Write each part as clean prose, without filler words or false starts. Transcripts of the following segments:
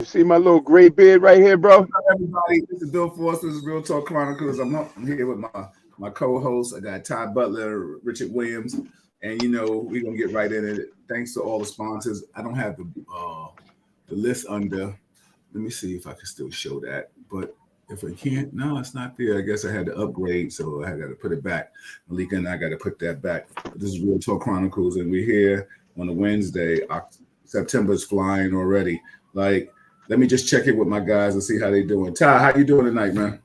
You see my little gray beard right here, bro? What's up, everybody? This is Bill Foster. This is Real Talk Chronicles. I'm here with my co-host. I got Ty Butler, Richard Williams, and we're gonna get right in it. Thanks to all the sponsors. I don't have the list under. Let me see if I can still show that. But if I can't, no, it's not there. I guess I had to upgrade, so I got to put it back. Malika and I got to put that back. But this is Real Talk Chronicles, and we're here on a Wednesday. September's flying already. Like, let me just check in with my guys and see how they doing. Ty, how you doing tonight, man?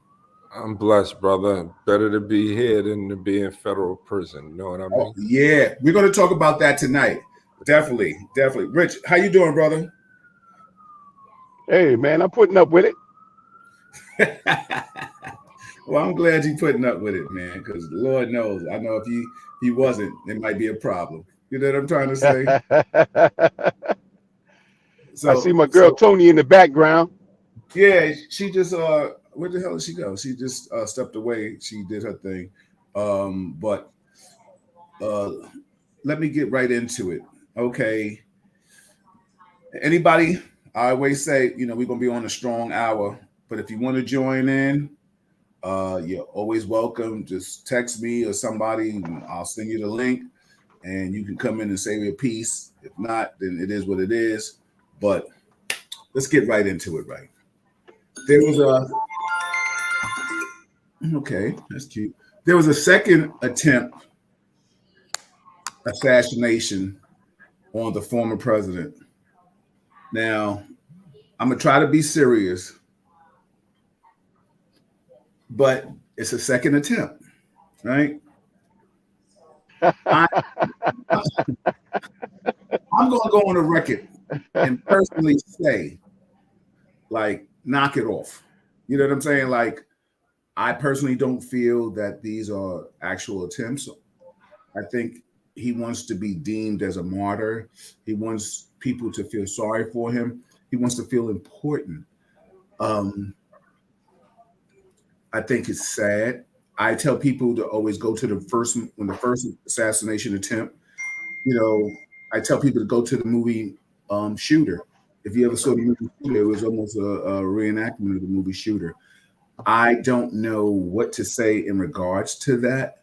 I'm blessed, brother. Better to be here than to be in federal prison. You know what I Oh, mean? yeah, we're going to talk about that tonight. Definitely. Rich, how you doing, brother? Hey, man, I'm putting up with it. Well, I'm glad you're putting up with it, man, because Lord knows, I know if he wasn't, it might be a problem. You know what I'm trying to say? I see So, my girl so Tony in the background. yeah, she just where the hell did she go? She just stepped away. She did her thing. But uh let me get right into it. Okay. Anybody, I always say, we're gonna be on a strong hour, but if you want to join in, you're always welcome. Just text me or somebody, and I'll send you the link and you can come in and say your piece. If not, then it is what it is. But let's get right into it, right? There was okay, that's cute. There was a second attempt assassination on the former president. Now, I'm gonna try to be serious, but it's a second attempt, right? I, I'm gonna go on the record and personally say, like, knock it off. You know what I'm saying? Like, I personally don't feel that these are actual attempts. I think he wants to be deemed as a martyr. He wants people to feel sorry for him. He wants to feel important. Um, I think it's sad. I tell people to always go to when the first assassination attempt, you know, I tell people to go to the movie Shooter. If you ever saw the movie Shooter, it was almost a reenactment of the movie Shooter. I don't know what to say in regards to that.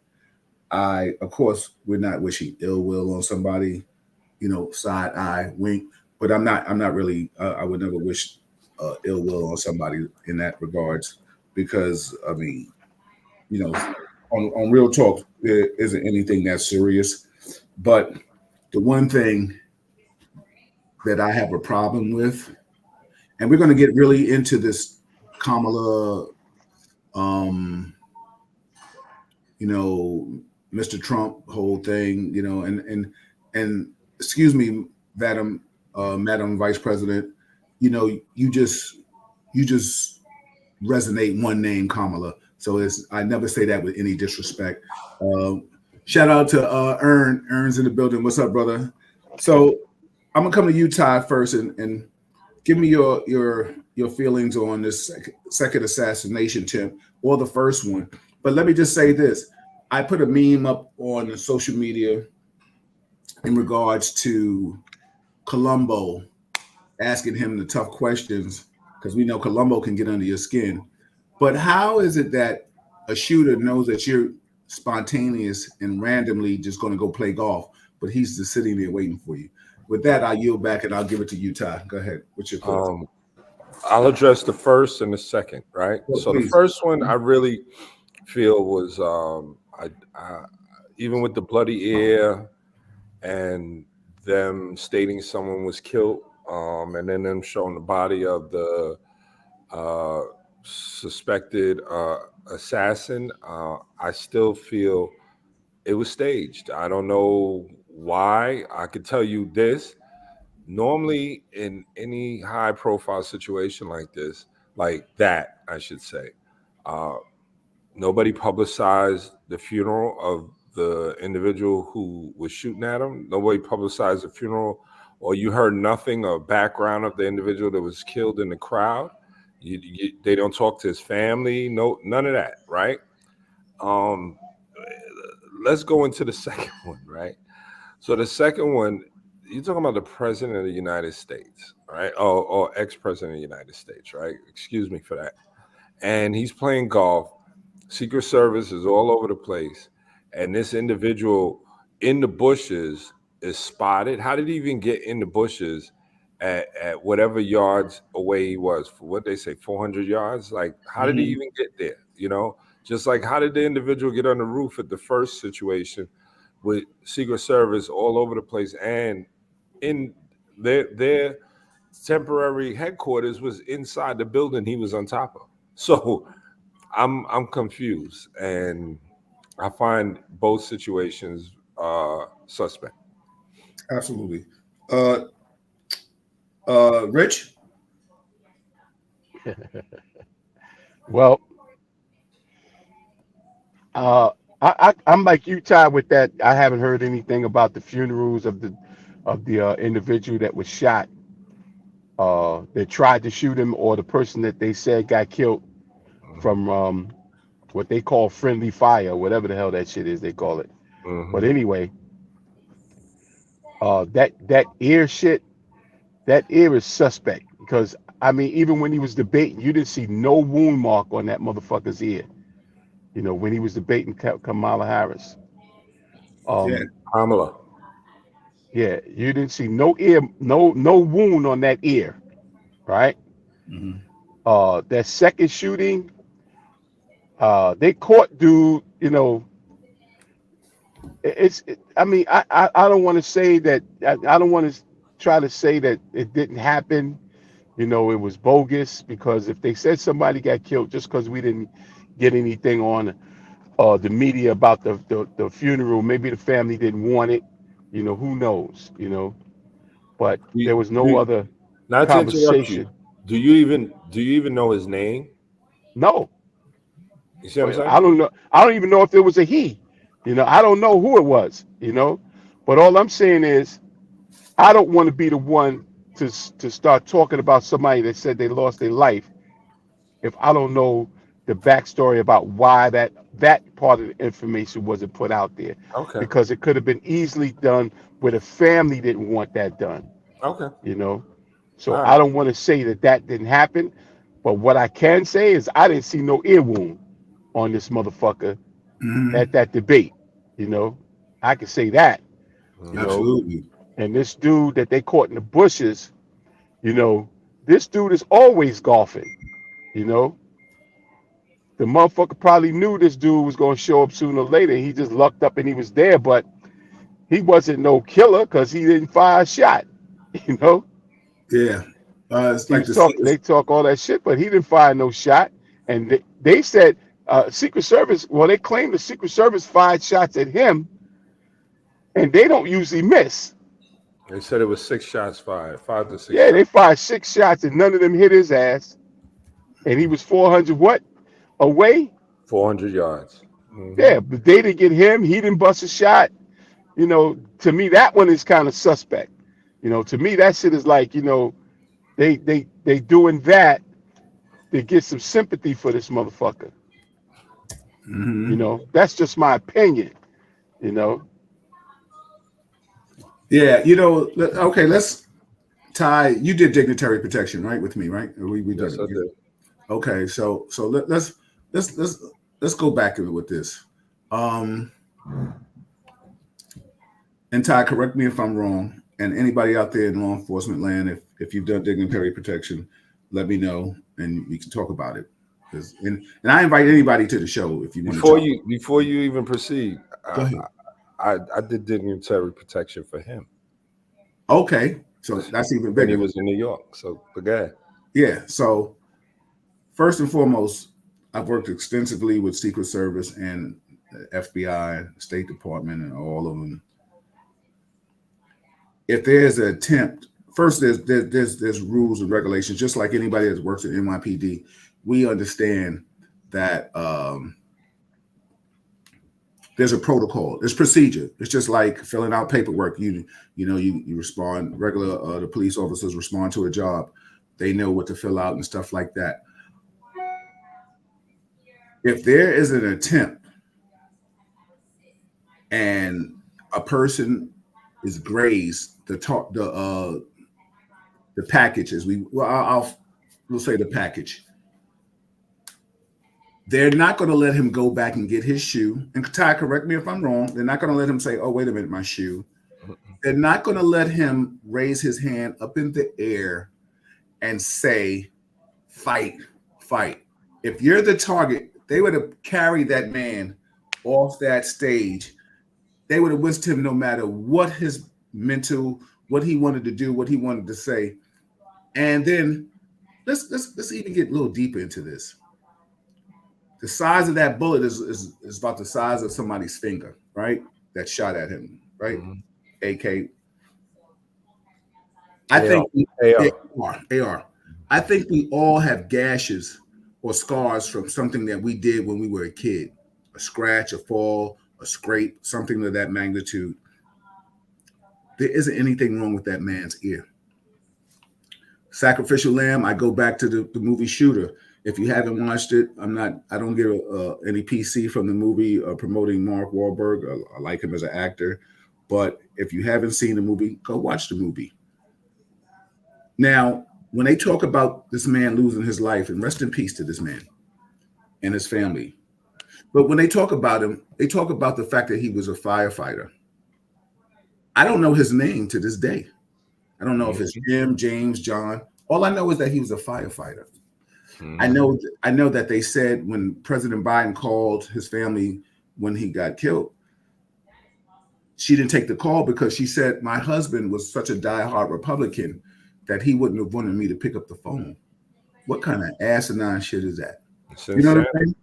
Of course, we're not wishing ill will on somebody, side eye, wink. But I'm not really. I would never wish ill will on somebody in that regards, because I mean, on real talk, there isn't anything that serious. But the one thing that I have a problem with, and we're going to get really into this Kamala, um, you know, Mr. Trump whole thing, and excuse me, Madam Vice President, you just resonate one name, Kamala. So I never say that with any disrespect. Um, Shout out to Ern. Ern's in the building. What's up, brother? So I'm gonna come to you, Ty, first, and give me your feelings on this second assassination attempt or the first one. But let me just say this: I put a meme up on the social media in regards to Colombo asking him the tough questions, because we know Colombo can get under your skin. But how is it that a shooter knows that you're spontaneous and randomly just going to go play golf, but he's just sitting there waiting for you? With that, I'll yield back and I'll give it to you, Ty. Go ahead. What's your thoughts? I'll address the first and the second, right? Well, So the please. first one I really feel was even with the bloody ear and them stating someone was killed, and then them showing the body of the uh, suspected assassin, I still feel it was staged. I don't know why. I could tell you this. Normally, in any high profile situation like this, like that, I should say, uh, nobody publicized the funeral of the individual who was shooting at him. Nobody publicized the funeral, or you heard nothing or background of the individual that was killed in the crowd. They don't talk to his family. No, none of that, right? Um, let's go into the second one, right? So the second one, you're talking about the president of the United States, right? Or ex-president of the United States, right? Excuse me for that. And he's playing golf. Secret Service is all over the place, and this individual in the bushes is spotted. How did he even get in the bushes at whatever yards away he was? For what they say, 400 yards. Like, how did he even get there? You know, just like how did the individual get on the roof at the first situation with Secret Service all over the place, and in their temporary headquarters was inside the building he was on top of. So I'm confused, and I find both situations suspect. Absolutely. Rich? Well, I'm like you, Ty, with that. I haven't heard anything about the funerals of the individual that was shot. That tried to shoot him, or the person that they said got killed from what they call friendly fire, whatever the hell that shit is they call it. But Mm-hmm. anyway, that ear shit, that ear is suspect because I mean, even when he was debating, you didn't see no wound mark on that motherfucker's ear. You know, when he was debating Kamala Harris. Yeah. Kamala. Yeah, you didn't see no ear, no wound on that ear, right? Mhm. That second shooting, they caught dude. You know, I mean, I don't want to say that. I don't want to try to say that it didn't happen. You know, it was bogus because if they said somebody got killed just because we didn't get anything on the media about the funeral, maybe the family didn't want it. You know, who knows? You know, but there was no Do, other not to interrupt conversation. you. Do you even know his name? No, You see what I'm saying? I don't know. I don't even know if it was a he. You know, I don't know who it was. You know, but all I'm saying is I don't want to be the one to start talking about somebody that said they lost their life if I don't know the backstory about why that part of the information wasn't put out there, Okay. because it could have been easily done where the family didn't want that done. Okay. You know, so All I right. don't want to say that didn't happen, but what I can say is I didn't see no ear wound on this motherfucker Mhm. at that debate. You know, I can say that. You Mm-hmm. know, Absolutely. and this dude that they caught in the bushes, you know, this dude is always golfing. You know, the motherfucker probably knew this dude was gonna show up sooner or later. He just lucked up and he was there, but he wasn't no killer because he didn't fire a shot. You know, Yeah. It's he like was the talking. scenes. They talk all that shit, but he didn't fire no shot. And they said Secret Service. Well, they claim the Secret Service fired shots at him, and they don't usually miss. They said it was 6 shots fired, 5 to 6 Yeah, they shots, fired 6 shots, and none of them hit his ass. And he was 400 what away. 400 yards. Mm-hmm. Yeah, but they didn't get him. He didn't bust a shot. You know, to me, that one is kind of suspect. You know, to me, that shit is like, you know, they doing that to get some sympathy for this motherfucker. You Mhm. know, that's just my opinion. You know, Yeah. Okay, let's Ty, you did dignitary protection, right? With me, right? Or we done Yes, it. I did. Okay, so let's go back with this. Um, and Ty, correct me if I'm wrong. And anybody out there in law enforcement land, if you've done dignitary protection, let me know and we can talk about it. And I invite anybody to the show if you want to Before talk. you before you even proceed, Go I, ahead. I did dignitary protection for him Okay, so that's even when he bigger. was in New York. So, but go ahead. Yeah. So first and foremost, I've worked extensively with Secret Service and the FBI, State Department, and all of them. If there's an attempt, first there's rules and regulations. Just like anybody that works at NYPD, we understand that there's a protocol, there's procedure. It's just like filling out paperwork. You respond regular. The police officers respond to a job. They know what to fill out and stuff like that. If there is an attempt and a person is grazed, the package, as we'll say the package. They're not going to let him go back and get his shoe. And Ty, correct me if I'm wrong. They're not going to let him say, "Oh, wait a minute, my shoe." They're not going to let him raise his hand up in the air and say, "Fight, fight." If you're the target, they would have carried that man off that stage. They would have whisked him no matter what his mental, what he wanted to do, what he wanted to say. And then let's even get a little deeper into this. The size of that bullet is about the size of somebody's finger, right? That shot at him, right? AK. I think AR. I think we all have gashes or scars from something that we did when we were a kid. A scratch, a fall, a scrape, something of that magnitude. There isn't anything wrong with that man's ear. Sacrificial Lamb, I go back to the movie Shooter. If you haven't watched it, I don't get any PC from the movie promoting Mark Wahlberg. I like him as an actor. But if you haven't seen the movie, go watch the movie. Now, when they talk about this man losing his life, and rest in peace to this man and his family, but when they talk about him, they talk about the fact that he was a firefighter. I don't know his name to this day. I don't know if it's Jim, James, John. All I know is that he was a firefighter. I know that they said when President Biden called his family when he got killed, she didn't take the call because she said my husband was such a diehard Republican that he wouldn't have wanted me to pick up the phone. What kind of asinine shit is that? You know what I'm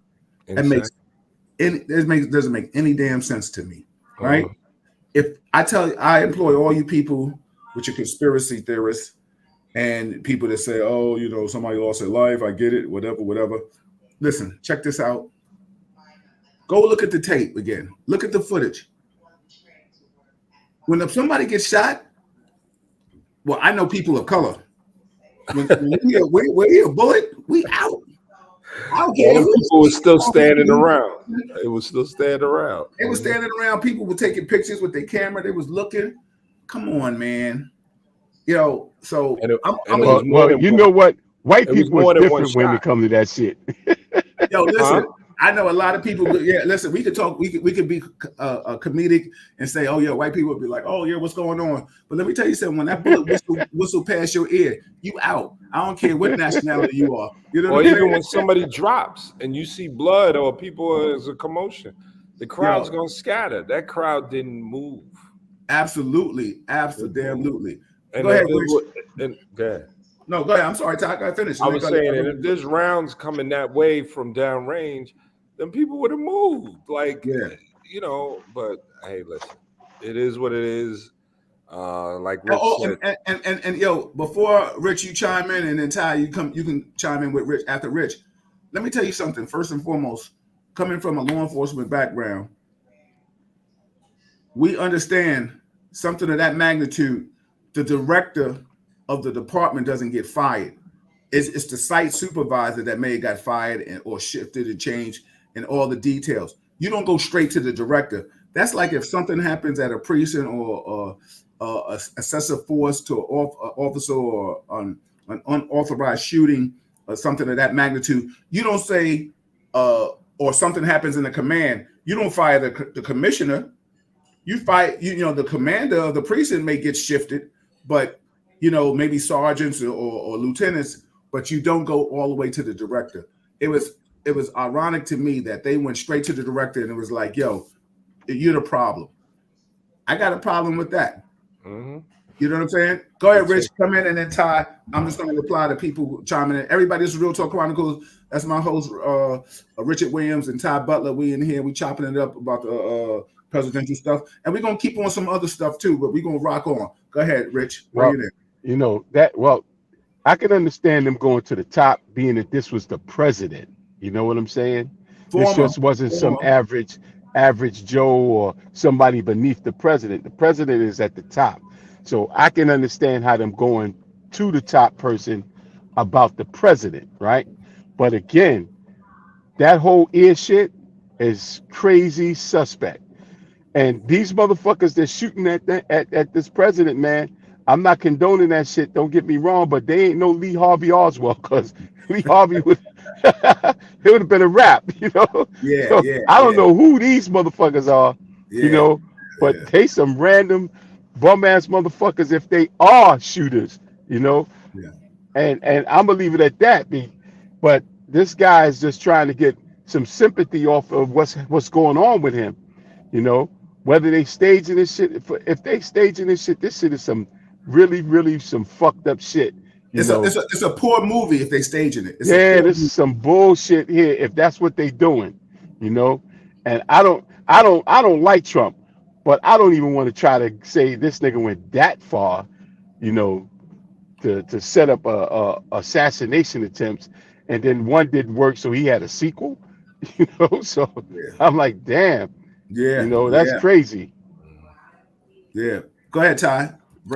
saying? That doesn't make any damn sense to me, right? If I employ all you people with your conspiracy theorists and people that say, "Oh, somebody lost their life. I get it, whatever." Listen, check this out. Go look at the tape again. Look at the footage. When somebody gets shot, well, I know people of color. When we hear a bullet, we out. All the people were still standing around. It was still standing around. They were standing around. People were taking pictures with their camera. They was looking. Come on, man. So you know what? White people are different when it comes to that shit. Listen. I know a lot of people. Yeah, listen. We could talk. We could be comedic and say, "Oh yeah," white people would be like, "Oh yeah, what's going on?" But let me tell you something. When that bullet whistle past your ear, you out. I don't care what nationality you are. You know. Or even when somebody drops and you see blood or people as a commotion, the crowd's gonna scatter. That crowd didn't move. Absolutely. And go ahead. Go ahead. No, go ahead. I'm sorry, Ty. I finished. I was saying, and if there's rounds coming that way from downrange, then people would have moved. But hey, listen, it is what it is. Like Rich said. And before Rich, you chime in, and then Ty, you can chime in with Rich after Rich. Let me tell you something. First and foremost, coming from a law enforcement background, we understand something of that magnitude. The director of the department doesn't get fired. It's the site supervisor that may have got fired or shifted and changed and all the details. You don't go straight to the director. That's like if something happens at a precinct or excessive force to an officer or an unauthorized shooting or something of that magnitude. You don't say, or something happens in the command. You don't fire the commissioner. You fire, the commander of the precinct may get shifted, but maybe sergeants or lieutenants, but you don't go all the way to the director. It was ironic to me that they went straight to the director and it was like, "Yo, you're the problem." I got a problem with that. Mm-hmm. You know what I'm saying? Go ahead, Rich. Come in, and then Ty. I'm just going to reply to people chiming in. Everybody, this is Real Talk Chronicles. That's my host, Richard Williams and Ty Butler. We in here. We chopping it up about the presidential stuff, and we're gonna keep on some other stuff too. But we're gonna rock on. Go ahead, Rich. I can understand them going to the top, being that this was the president. You know what I'm saying? This just wasn't some average Joe or somebody beneath the president. The president is at the top. So I can understand how them going to the top person about the president, right? But again, that whole ear shit is crazy suspect. And these motherfuckers that's shooting at this president, man, I'm not condoning that shit. Don't get me wrong, but they ain't no Lee Harvey Oswald because Lee Harvey would it would have been a rap, you know. Yeah, So yeah, I don't yeah, know who these motherfuckers are, you yeah, know, but yeah, they some random bum ass motherfuckers if they are shooters, you know. yeah. And I'm gonna leave it at that. But this guy is just trying to get some sympathy off of what's going on with him, you know. Whether they staging this shit, if they staging this shit is some really some fucked up shit, you know. It's a poor movie if they staging it. It's a Yeah, poor this movie. is some bullshit here if that's what they doing, you know. And I don't like Trump, but I don't even want to try to say this nigga went that far, you know, to set up a assassination attempts, and then one didn't work, so he had a sequel, you know. So Yeah, I'm like, damn, you yeah, know, that's yeah, crazy. yeah. Go ahead, Ty.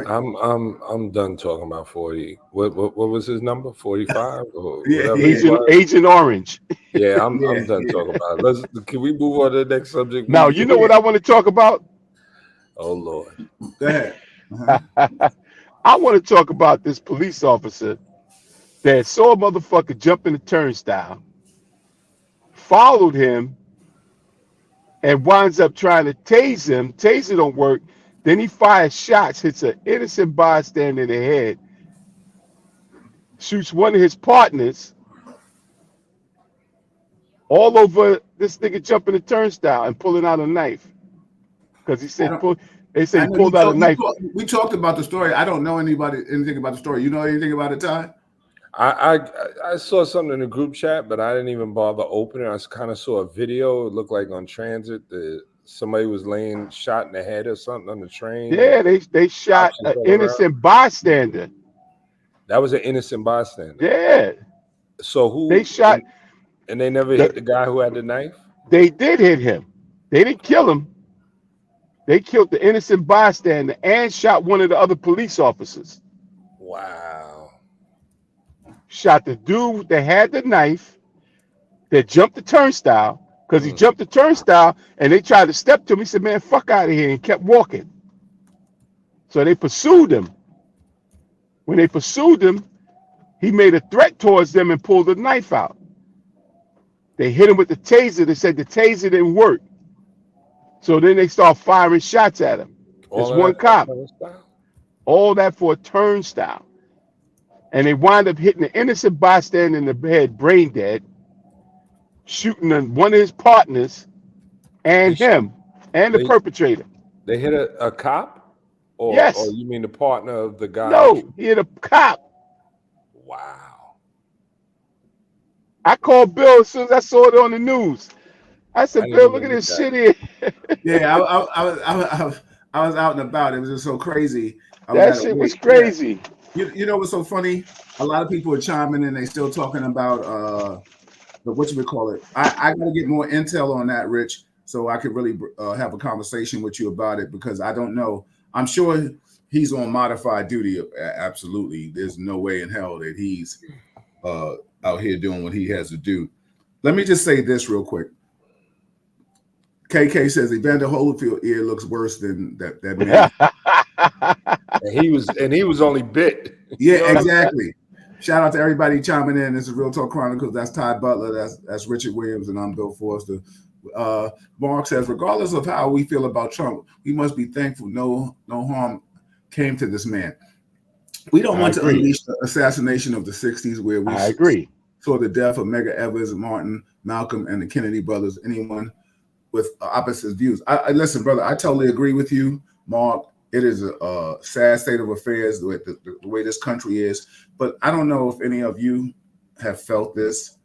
I'm done talking about 40. What was his number? 45 or Yeah, whatever he yeah, was. Agent Orange. Yeah, yeah, I'm done yeah. talking about it. Can we move on to the next subject, Now, please? you know what I want to talk about? Oh Lord. Go ahead. Uh-huh. I want to talk about this police officer that saw a motherfucker jump in the turnstile, followed him, and winds up trying to tase him. Taser don't work. Then he fires shots, hits an innocent bystander in the head, shoots one of his partners all over this nigga jumping the turnstile and pulling out a knife. Because he I said don't. pull. They said I he know you pulled out a talk. knife. We talked about the story. I don't know anything about the story. You know anything about it, Ty? I saw something in the group chat, but I didn't even bother opening. I kind of saw a video. It looked like on transit that somebody was laying shot in the head or something on the train, and Yeah, they shot cops was an all around. innocent bystander. That was an innocent bystander. Yeah, So they who shot. and they never hit The, the guy who had the knife? they did hit him. They didn't kill him. They killed the innocent bystander and shot one of the other police officers. Wow. Shot the dude that had the knife that jumped the turnstile because he Mm. jumped the turnstile and they tried to step to him. He said, "Man, fuck out of here," and kept walking. So they pursued him. When they pursued him, he made a threat towards them and pulled a knife out. They hit him with the taser. They said the taser didn't work. So then they start firing shots at him. It's All of one that for a cop. turnstile? All that for a turnstile. And they wind up hitting the innocent bystander in the head, brain dead, shooting one of his partners They and sh- him and the they perpetrator. they hit a cop, or Yes. you mean the partner of the guy that? No, he hit a cop. Wow. I called Bill as soon as I saw it on the news. I I said, didn't "Bill, look even at get this that. shit here." Yeah, I was out and about. It was just so crazy. I was That at a shit was wake. Yeah, crazy. you know what's so funny? A lot of people are chiming in. They still talking about the what you would call it. I got to get more intel on that, Rich, so I could really have a conversation with you about it because I don't know. I'm sure he's on modified duty. Absolutely, there's no way in hell that he's out here doing what he has to do. Let me just say this real quick. KK says Evander Holyfield ear looks worse than that man. And he was only bit. Yeah, You know what I'm saying? exactly. Shout out to everybody chiming in. This is Real Talk Chronicles. That's Ty Butler. That's Richard Williams, and I'm Bill Forster. Mark says, regardless of how we feel about Trump, we must be thankful no harm came to this man. We don't I want to agree. unleash the assassination of the 60s where we I agree. saw the death of Medgar Evers, Martin, Malcolm, and the Kennedy brothers. Anyone with opposite views. I listen, brother. I totally agree with you, Mark. It is a sad state of affairs the way this country is. But I don't know if any of you have felt this.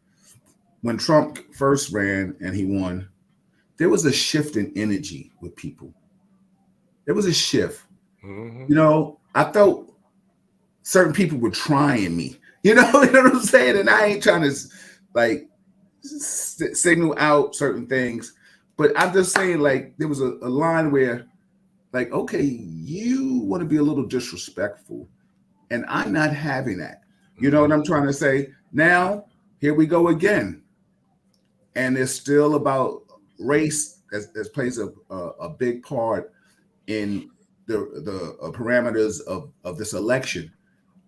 When Trump first ran and he won, there was a shift in energy with people. There was a shift. Mm-hmm. You know, I felt certain people were trying me. You know what I'm saying? And I ain't trying to like signal out certain things. But I'm just saying, like, there was a line where, like, okay, you want to be a little disrespectful, and I'm not having that. You know what I'm trying to say? Now, here we go again. And it's still about race that plays a big part in the parameters of this election.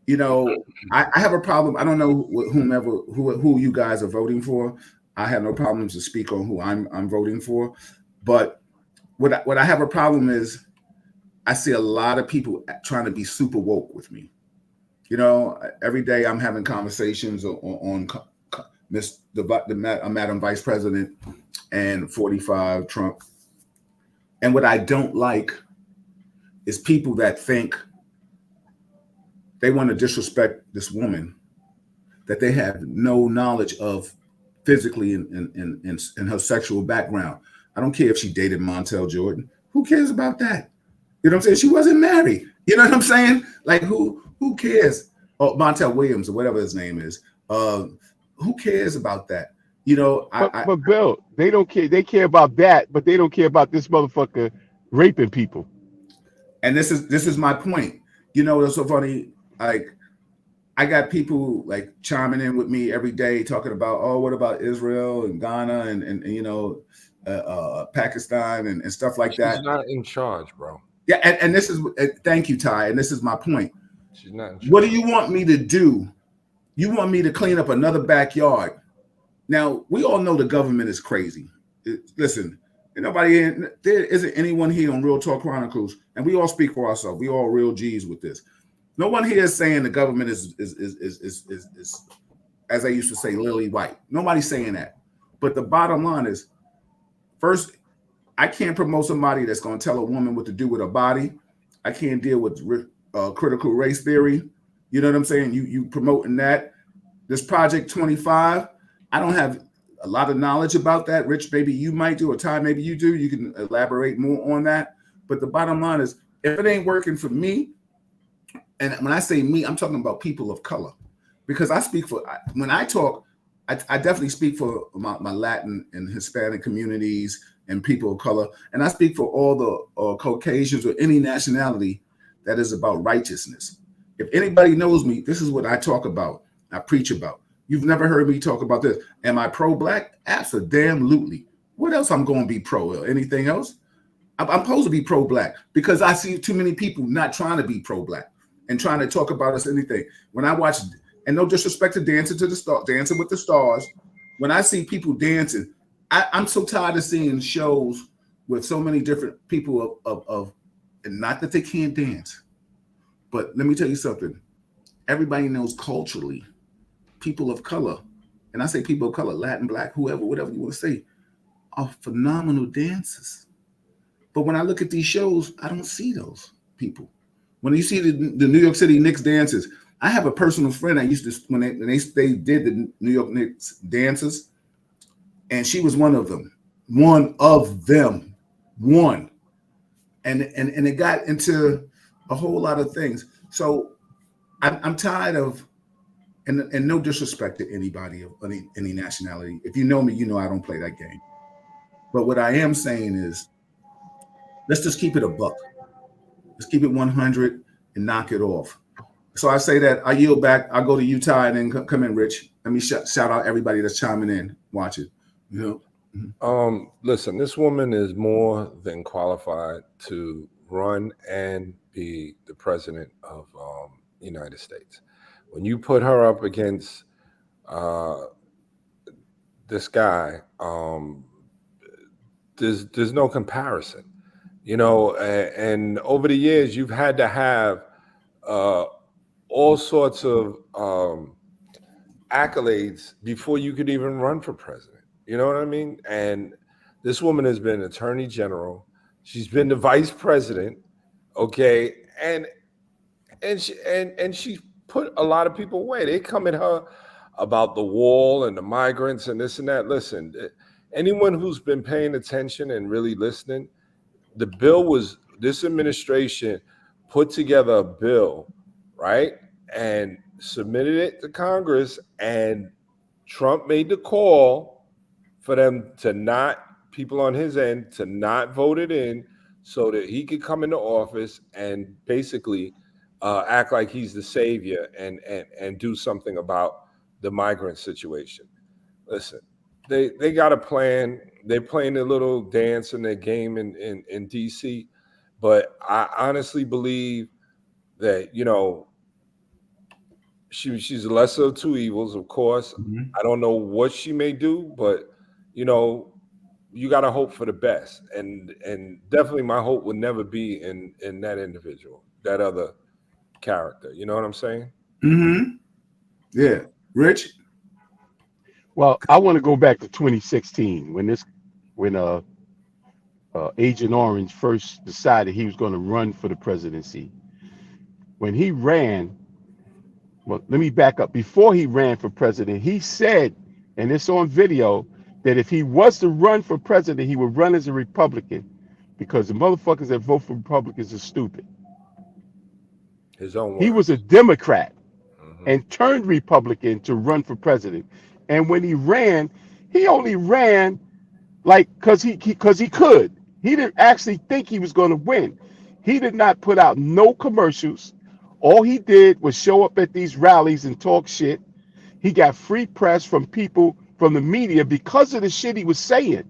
You know, I have a problem. I don't know who you guys are voting for. I have no problems to speak on who I'm voting for, but what I have a problem is I see a lot of people trying to be super woke with me. You know, every day I'm having conversations on Miss Madam Vice President and 45 Trump. And what I don't like is people that think they want to disrespect this woman that they have no knowledge of physically in her sexual background. I don't care if she dated Montel Jordan. Who cares about that? You know what I'm saying? She wasn't married. You know what I'm saying? Like who cares? Oh, Montel Williams or whatever his name is. Who cares about that? You know, But Bill, they don't care. They care about that, but they don't care about this motherfucker raping people. and this is my point. You know, it's so funny. Like I got people like chiming in with me every day talking about, oh, what about Israel and Ghana and you know, Pakistan and stuff like She's that. not in charge, bro. Yeah, and this is thank you, Ty, and this is my point. She's not in What do charge. you want me to do? You want me to clean up another backyard? Now we all know the government is crazy. Listen, there isn't anyone here on Real Talk Chronicles, and we all speak for ourselves. We all real G's with this. No one here is saying the government is as I used to say, lily white. Nobody's saying that. But the bottom line is, first, I can't promote somebody that's going to tell a woman what to do with her body. I can't deal with critical race theory. You know what I'm saying? You promoting that. This Project 25, I don't have a lot of knowledge about that. Rich, maybe you might do, or Ty, maybe you do. You can elaborate more on that. But the bottom line is, if it ain't working for me, and when I say me, I'm talking about people of color, because I speak for, when I talk, I definitely speak for my Latin and Hispanic communities and people of color, and I speak for all the Caucasians or any nationality that is about righteousness. If anybody knows me, this is what I talk about. I preach about. You've never heard me talk about this. Am I pro-black? Absolutely. What else I'm going to be pro? Anything else? I'm supposed to be pro-black because I see too many people not trying to be pro-black and trying to talk about us anything. When I watch, and no disrespect to Dancing with the Stars, when I see people dancing, I'm so tired of seeing shows with so many different people of and not that they can't dance, but let me tell you something. Everybody knows culturally, people of color, and I say people of color, Latin, black, whoever, whatever you want to say, are phenomenal dancers. But when I look at these shows, I don't see those people. When you see the New York City Knicks dances, I have a personal friend I used to when they did the New York Knicks dances, and she was one of them. One of them. One. And it got into a whole lot of things. So I'm tired of, and no disrespect to anybody of any nationality. If you know me, you know I don't play that game. But what I am saying is, let's just keep it a buck. Let's keep it 100 and knock it off. So I say that I yield back. I'll go to Utah and then come in, Rich. Let me shout out everybody that's chiming in, watching. You know. Listen, this woman is more than qualified to run and be the president of the United States. When you put her up against this guy, there's no comparison. You know, and over the years, you've had to have all sorts of accolades before you could even run for president. You know what I mean? And this woman has been attorney general. She's been the vice president. Okay, and she put a lot of people away. They come at her about the wall and the migrants and this and that. Listen, anyone who's been paying attention and really listening, this administration put together a bill, right? And submitted it to Congress, and Trump made the call for them to not, people on his end, to not vote it in so that he could come into office and basically act like he's the savior and do something about the migrant situation. Listen, they got a plan. They're playing a little dance in their game in DC, But I honestly believe that, she's the lesser of two evils, of course. Mhm. I don't know what she may do, but you got to hope for the best, and definitely my hope would never be in that individual, that other character. You know what I'm saying? Mm-hmm. Yeah. Rich? Well, I want to go back to 2016 when Agent Orange first decided he was going to run for the presidency. When he ran, well, let me back up. Before he ran for president, he said, and it's on video, that if he was to run for president, he would run as a Republican because the motherfuckers that vote for Republicans are stupid. His own He was a words. Democrat Hmm. and turned Republican to run for president. And when he only ran like because he could. He didn't actually think he was going to win. He did not put out no commercials. All he did was show up at these rallies and talk shit. He got free press from people from the media because of the shit he was saying.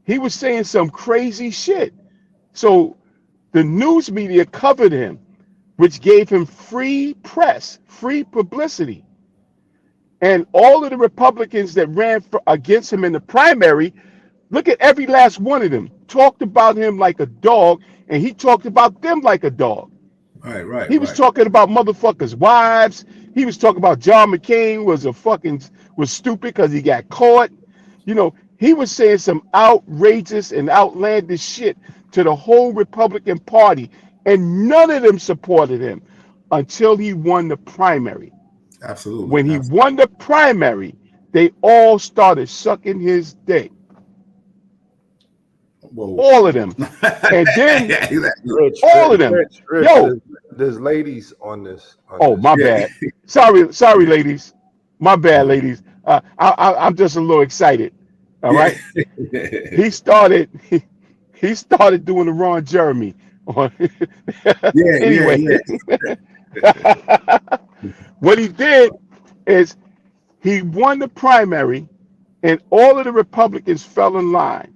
He was saying some crazy shit. So the news media covered him, which gave him free press, free publicity. And all of the Republicans that ran against him in the primary, look at every last one of them, talked about him like a dog, and he talked about them like a dog. Right. He was talking about motherfuckers' wives. He was talking about John McCain was stupid because he got caught. He was saying some outrageous and outlandish shit to the whole Republican Party, and none of them supported him until he won the primary. Absolutely. When he won the primary, they all started sucking his dick. Whoa. All of them. And then Rich, all of them. Rich, Yo. there's ladies on this. Oh, my bad. Sorry, ladies. My bad, ladies. I'm just a little excited. All right. He started doing the Ron Jeremy. Anyway, what he did is he won the primary, and all of the Republicans fell in line.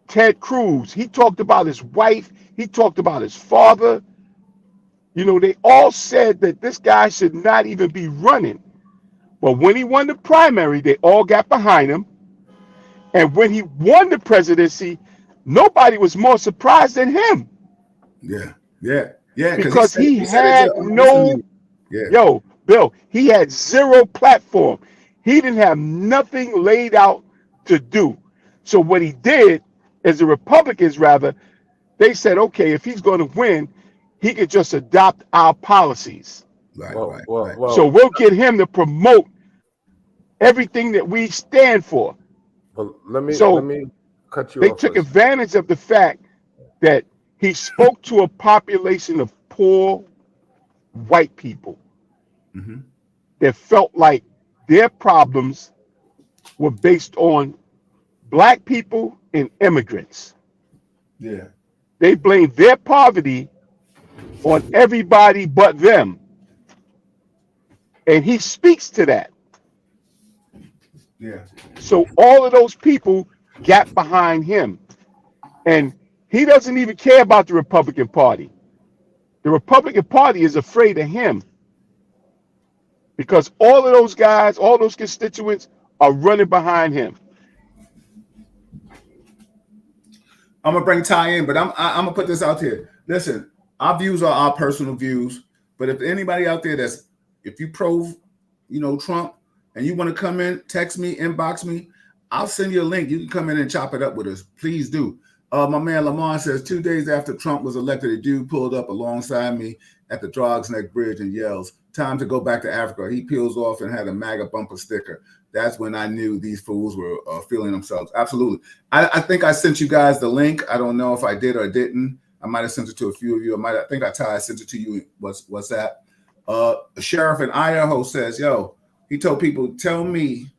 Ted Cruz, he talked about his wife, he talked about his father. They all said that this guy should not even be running. But when he won the primary, they all got behind him. And when he won the presidency, nobody was more surprised than him. Yeah. Because he he said it had no, yeah. Bill, he had zero platform. He didn't have nothing laid out to do. So what he did, as the Republicans rather, they said, okay, if he's going to win, he could just adopt our policies. Right. So we'll get him to promote everything that we stand for. Well, let So me cut you they off. took advantage of the fact that he spoke to a population of poor white people that felt like their problems were based on black people and immigrants. Yeah. They blamed their poverty on everybody but them. And he speaks to that. Yeah. So all of those people got behind him. And he doesn't even care about the Republican Party. The Republican Party is afraid of him because all of those guys, all those constituents are running behind him. I'm gonna bring Ty in, but I'm gonna put this out here. Listen, our views are our personal views, but if anybody out there if you pro, Trump, and you want to come in, text me, inbox me, I'll send you a link. You can come in and chop it up with us. Please do. My man Lamar says 2 days after Trump was elected, a dude pulled up alongside me at the Drogs Neck Bridge and yells, "Time to go back to Africa." He peels off and had a MAGA bumper sticker. That's when I knew these fools were feeling themselves. Absolutely. I think I sent you guys the link. I don't know if I did or didn't. I might have sent it to a few of you. I think I sent it to you. What's that? Sheriff in Idaho says, yo, he told people, tell me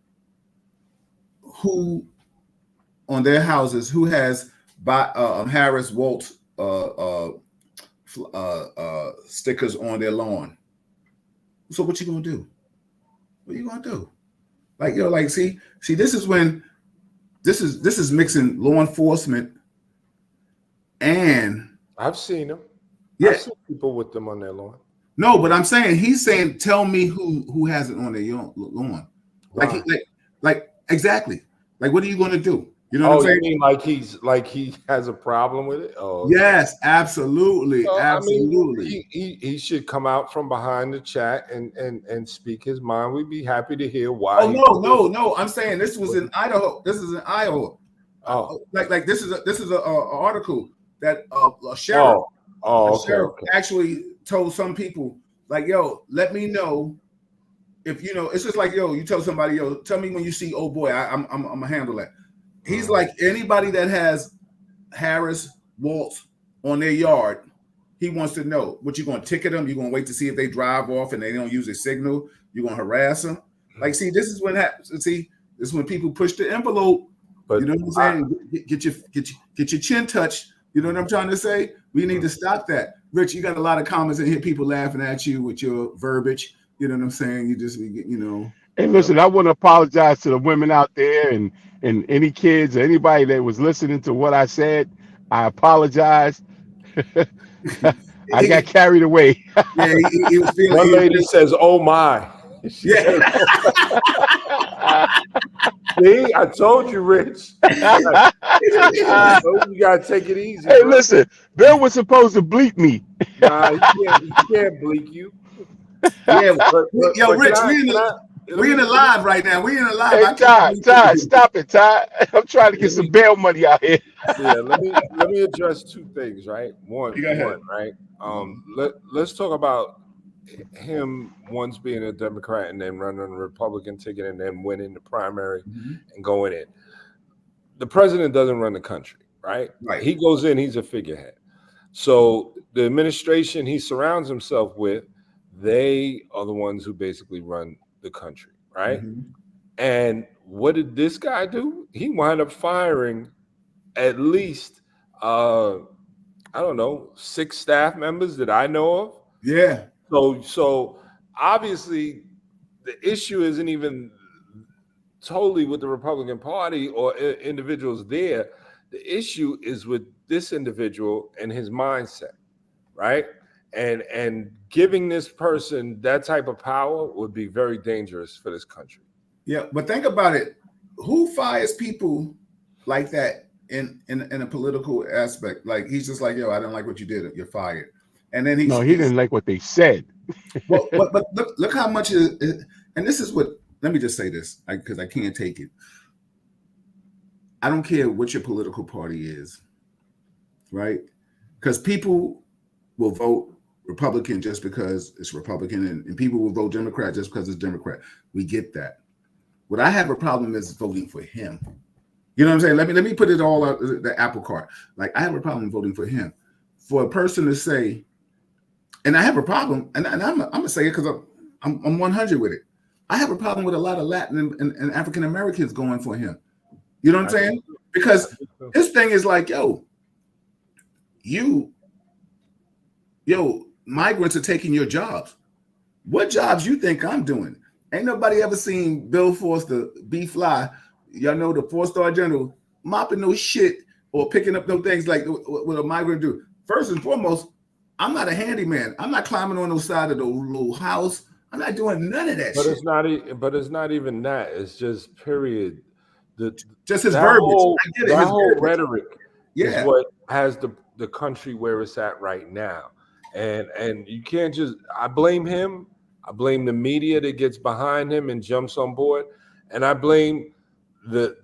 who on their houses, who has Harris Waltz stickers on their lawn. So what you gonna do? What are you gonna do? See, this is when this is mixing law enforcement And I've seen them. yeah, I've seen people with them on their lawn. no, but I'm saying he's saying, tell me who has it on their lawn. Like Why? like exactly. Like, what are you going to do? You know what I'm Oh, you saying? mean like he has a problem with it? Oh, okay. Yes, absolutely, So I mean, absolutely. he should come out from behind the chat and speak his mind. We'd be happy to hear Oh why he. no! I'm saying this was in Idaho. This is in Iowa. Oh, Like this is a article that a sheriff oh, oh, okay, okay. actually told some people, like, yo, let me know if you know. It's just like, yo, you tell somebody, yo, tell me when you see, oh boy, I'm gonna handle that. He's like, anybody that has Harris Waltz on their yard, he wants to know what you're going to ticket them. You're going to wait to see if they drive off and they don't use a signal. You're going to harass them. Like, see, this is when happens. See, this is when people push the envelope. But you know what I'm saying? Get your chin touched. You know what I'm trying to say? We need to stop that. Rich, you got a lot of comments in here, people laughing at you with your verbiage. You know what I'm saying? You just, you know. Hey, listen, I want to apologize to the women out there and any kids or anybody that was listening to what I said. I apologize. I got carried away. Yeah, he was feeling. one lady says, "Oh my." She Yeah. says, see, I told you, Rich. You gotta take it easy. Hey, bro. listen, Bill was supposed to bleep me. Nah, he can't bleak you. Yeah, But yo, Rich, we in the live right now. We in the live. Hey, Ty, stop it, Ty. I'm trying to get some bail money out here. Yeah, let me address two things, right? One, right? Let's talk about him once being a Democrat and then running a Republican ticket and then winning the primary and going in. The president doesn't run the country, right? Right. He goes in, he's a figurehead. So the administration he surrounds himself with, they are the ones who basically run the country, right? And what did this guy do? He wound up firing at least I don't know, 6 staff members that I know of. Yeah. So obviously the issue isn't even totally with the Republican Party or individuals there. The issue is with this individual and his mindset, right? And giving this person that type of power would be very dangerous for this country. Yeah, but think about it. Who fires people like that in a political aspect? Like, he's just like, yo, I don't like what you did. You're fired. And then he didn't like what they said. Well, but look how much is, and this is what. Let me just say this, because I can't take it. I don't care what your political party is, right? Because people will vote Republican just because it's Republican, and people will vote Democrat just because it's Democrat. We get that. What I have a problem is voting for him. You know what I'm saying? Let me put it all out the apple cart. Like, I have a problem voting for him. For a person to say, and I have a problem, and I'm gonna say it because I'm 100 with it. I have a problem with a lot of Latin and African Americans going for him. You know what I'm saying? Because his thing is like, yo, migrants are taking your jobs. What jobs you think I'm doing? Ain't nobody ever seen Bill Foster, B-Fly, y'all know, the 4-star general, mopping no shit or picking up no things like what a migrant do. First and foremost, I'm not a handyman. I'm not climbing on the side of the little house. I'm not doing none of that shit. But it's not even that. It's just period. Just his verbiage. I get it. That whole rhetoric is Yeah. what has the country where it's at right now. And you can't just, I blame him. I blame the media that gets behind him and jumps on board. And I blame the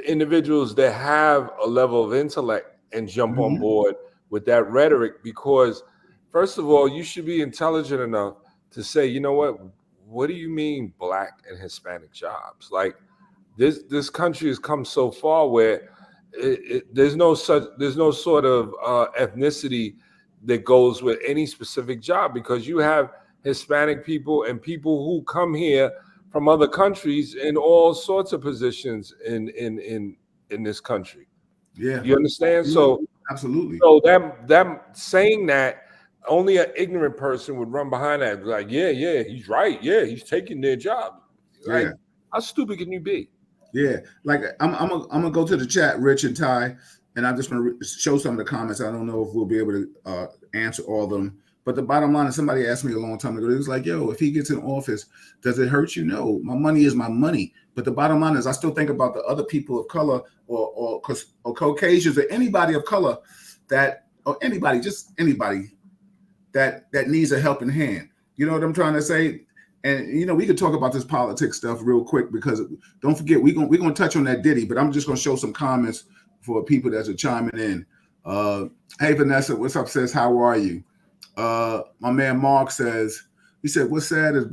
individuals that have a level of intellect and jump on board with that rhetoric, because first of all, you should be intelligent enough to say, you know what do you mean Black and Hispanic jobs? Like, this country has come so far where there's no sort of ethnicity that goes with any specific job, because you have Hispanic people and people who come here from other countries in all sorts of positions in this country. Yeah. You understand? So absolutely. So them saying that, only an ignorant person would run behind that, like, yeah, he's right. Yeah, he's taking their job. Like, how stupid can you be? Yeah, like I'm gonna go to the chat, Rich and Ty. and I'm just going to show some of the comments. I don't know if we'll be able to answer all of them. But the bottom line is, somebody asked me a long time ago, it was like, yo, if he gets in office, does it hurt you? No, my money is my money. But the bottom line is, I still think about the other people of color or Caucasians or anybody of color or anybody, just anybody that needs a helping hand. You know what I'm trying to say? And we could talk about this politics stuff real quick, because don't forget, we're gonna touch on that Diddy, but I'm just gonna show some comments for people that are chiming in. Hey Vanessa, what's up, sis? How are you? My man Mark says, he said, what's sad is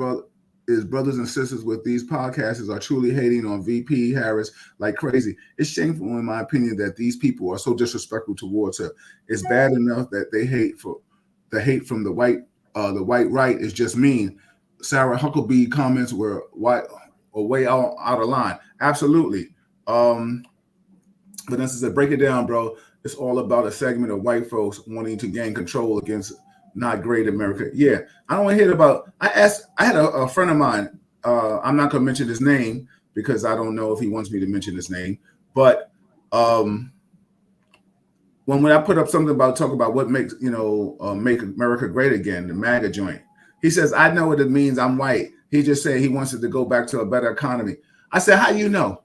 brothers and sisters with these podcasts are truly hating on VP Harris like crazy. It's shameful, in my opinion, that these people are so disrespectful towards her. It's bad enough that they hate from the white right is just mean. Sarah Huckabee comments were way out of line. Absolutely. Vanessa said, break it down, bro. It's all about a segment of white folks wanting to gain control against not great America. Yeah, I don't want to hear about. I had a friend of mine. I'm not going to mention his name because I don't know if he wants me to mention his name. But when I put up something talk about what makes make America great again, the MAGA joint, he says, I know what it means. I'm white. He just said he wants it to go back to a better economy. I said, how you know?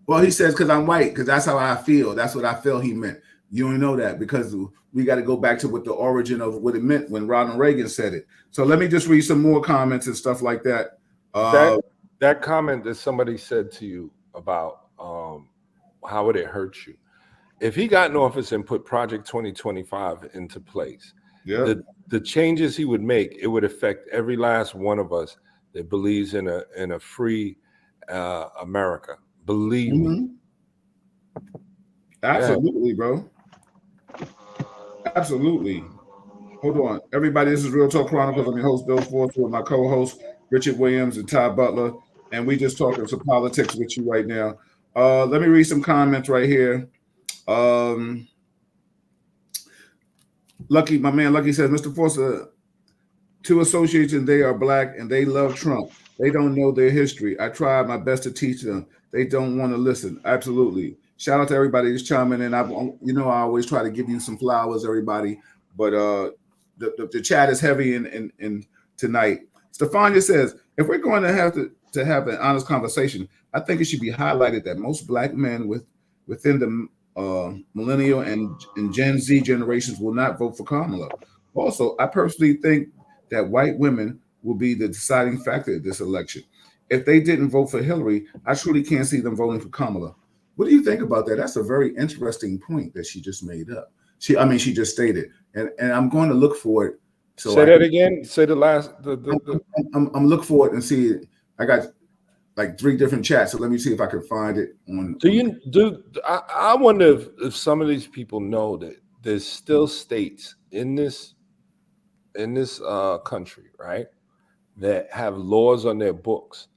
Well, he says, because I'm white, because that's how I feel. That's what I feel he meant. You don't know that, because we got to go back to what the origin of what it meant when Ronald Reagan said it. So let me just read some more comments and stuff like that. That comment that somebody said to you about how would it hurt you? If he got in office and put Project 2025 into place, the changes he would make, it would affect every last one of us that believes in a free America. Believe me. Absolutely, bro. Absolutely. Hold on. Everybody, this is Real Talk Chronicles. I'm your host, Bill Forster, with my co-host, Richard Williams and Ty Butler. And we just talking some politics with you right now. Let me read some comments right here. Lucky, my man Lucky says, Mr. Forster, two associates and they are black and they love Trump. They don't know their history. I tried my best to teach them. They don't want to listen. Absolutely. Shout out to everybody who's chiming in. I always try to give you some flowers, everybody. But the chat is heavy in tonight. Stefania says, if we're going to have an honest conversation, I think it should be highlighted that most black men within the millennial and Gen Z generations will not vote for Kamala. Also, I personally think that white women will be the deciding factor of this election. If they didn't vote for Hillary, I truly can't see them voting for Kamala. What do you think about that? That's a very interesting point that she just made up. She just stated, and I'm going to look for it. So say that again. Say the last. I'm looking for it and see it. I got like 3 different chats, so let me see if I can find it. I wonder if some of these people know that there's still states in this country, right, that have laws on their books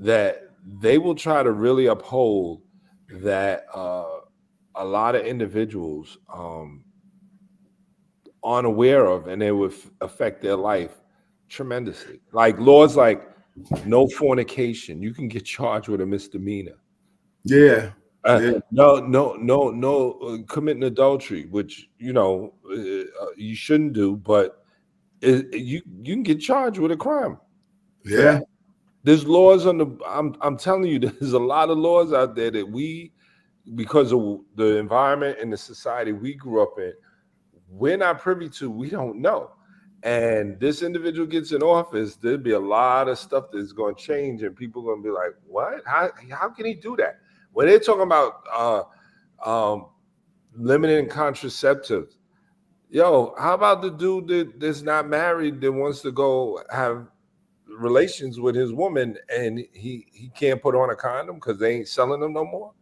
that they will try to really uphold, that a lot of individuals aren't aware of, and it would affect their life tremendously. Like laws like no fornication, you can get charged with a misdemeanor. Yeah. No, committing adultery, which you shouldn't do, but you can get charged with a crime. Yeah. There's laws on the. I'm telling you, there's a lot of laws out there that because of the environment and the society we grew up in, we're not privy to. We don't know. And this individual gets in office, there'll be a lot of stuff that's going to change, and people are going to be like, "What? How can he do that?" When they're talking about limiting contraceptives, how about the dude that's not married that wants to go have relations with his woman, and he can't put on a condom because they ain't selling them no more,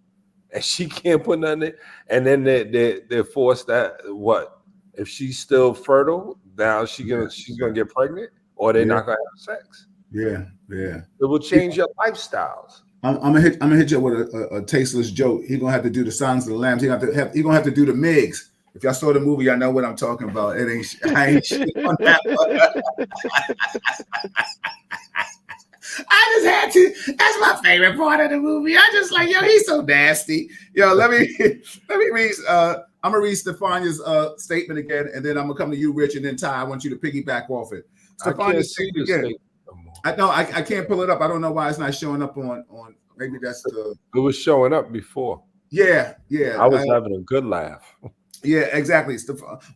and she can't put nothing in, and then they're forced that what if she's still fertile, now she's gonna get pregnant, or they're not gonna have sex. Yeah. It will change your lifestyles. I'm gonna hit you with a tasteless joke. He's gonna have to do the Signs of the Lambs. He's gonna have to do the Migs. If y'all saw the movie, I know what I'm talking about. I ain't shit on that one. I just had to. That's my favorite part of the movie. I just like, yo, he's so nasty. Yo, let me read. I'm gonna read Stefania's statement again, and then I'm gonna come to you, Rich, and then Ty. I want you to piggyback off it. I can't Stefania's see statement the again. statement no more. I know I can't pull it up. I don't know why it's not showing up on. Maybe that's the. It was showing up before. Yeah. I was having a good laugh. Yeah, exactly.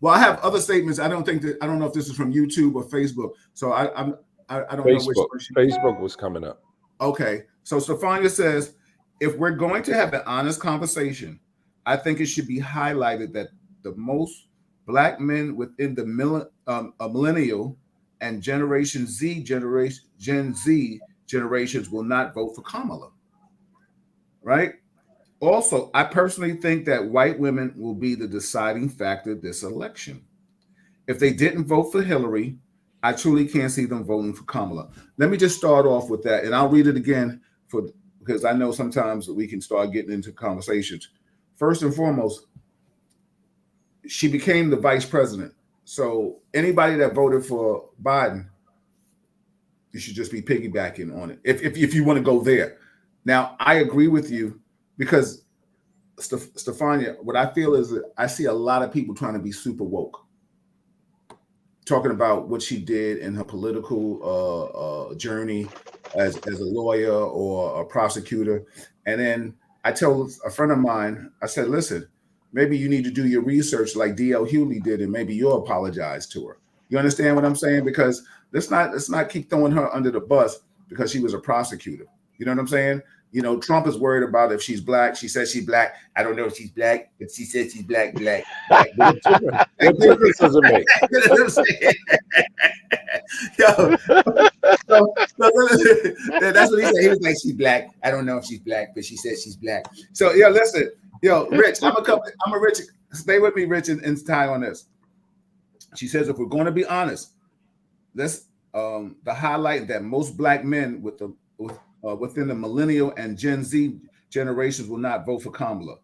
Well, I have other statements. I don't know if this is from YouTube or Facebook. So I don't know which version. Facebook was coming up. Okay. So Stefania says, if we're going to have an honest conversation, I think it should be highlighted that the most Black men within the millennial and Gen Z generations will not vote for Kamala. Right? Also, I personally think that white women will be the deciding factor this election. If they didn't vote for Hillary, I truly can't see them voting for Kamala. Let me just start off with that, and I'll read it again because I know sometimes we can start getting into conversations. First and foremost, she became the vice president. So anybody that voted for Biden, you should just be piggybacking on it. If you want to go there. Now, I agree with you because Stefania, what I feel is that I see a lot of people trying to be super woke, talking about what she did in her political journey as a lawyer or a prosecutor. And then I told a friend of mine, I said, listen, maybe you need to do your research like D.L. Hughley did, and maybe you'll apologize to her. You understand what I'm saying? Because let's not keep throwing her under the bus because she was a prosecutor. You know what I'm saying? You know, Trump is worried about if she's black. She says she's black. I don't know if she's black, but she said she's black. What difference does it make? Yo, so that's what he said. He was like, she's black. I don't know if she's black, but she says she's black. So, yo, listen. Yo, Rich, I'm a Rich. Stay with me, Rich, and Ty on this. She says, if we're going to be honest, let's the highlight that most black men within the millennial and Gen Z generations will not vote for Kamala.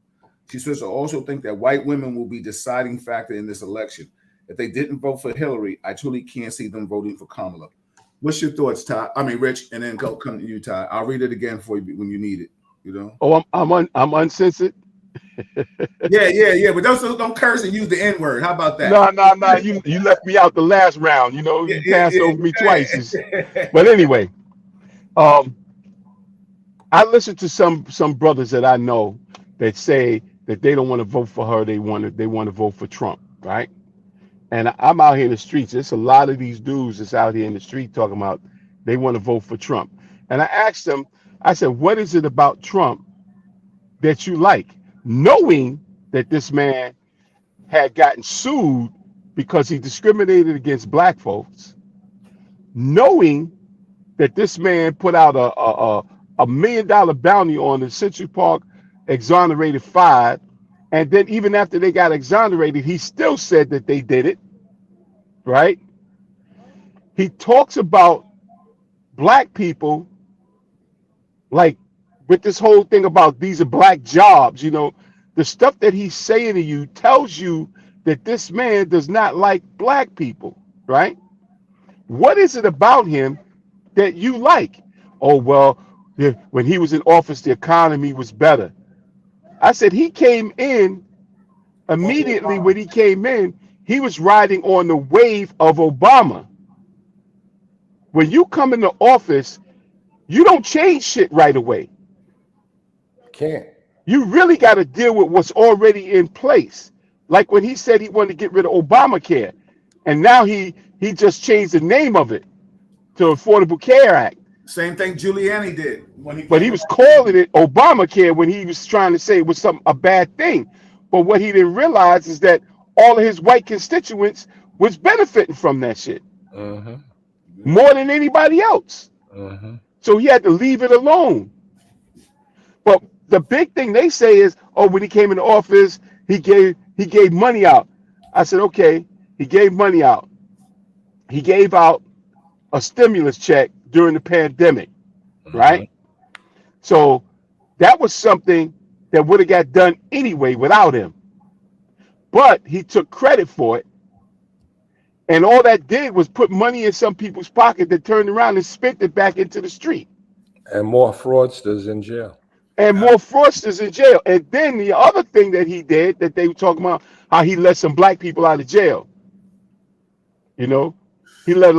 She says, I also think that white women will be deciding factor in this election. If they didn't vote for Hillary, I truly can't see them voting for Kamala. What's your thoughts, Ty? I mean, Rich, and then come to you, Ty. I'll read it again for you when you need it. You know? Oh, I'm uncensored. Yeah. But don't curse and use the N-word. How about that? No. You left me out the last round. You know, you passed over me twice. But anyway, I listen to some brothers that I know that say that they don't want to vote for her. They want to vote for Trump, right? And I'm out here in the streets. There's a lot of these dudes that's out here in the street talking about they want to vote for Trump. And I asked them, I said, what is it about Trump that you like? Knowing that this man had gotten sued because he discriminated against black folks, knowing that this man put out a $1 million bounty on the Central Park exonerated 5, and then even after they got exonerated, he still said that they did it, right? He talks about black people like with this whole thing about these are black jobs. You know, the stuff that he's saying to you tells you that this man does not like black people, right? What is it about him that you like? Oh, well, when he was in office, the economy was better. I said he came in immediately. When he came in, he was riding on the wave of Obama. When you come into office, you don't change shit right away. Can't. You really got to deal with what's already in place. Like when he said he wanted to get rid of Obamacare, and now he just changed the name of it to Affordable Care Act. Same thing Giuliani did but he was calling it Obamacare when he was trying to say it was a bad thing. But what he didn't realize is that all of his white constituents was benefiting from that shit more than anybody else. So he had to leave it alone. But the big thing they say is, oh, when he came into office, he gave money out. I said, okay, he gave money out. He gave out a stimulus check during the pandemic, right? So that was something that would have got done anyway without him. But he took credit for it. And all that did was put money in some people's pocket that turned around and spent it back into the street. And more fraudsters in jail. and more fraudsters in jail. And then the other thing that he did that they were talking about, how he let some black people out of jail. You know, he let a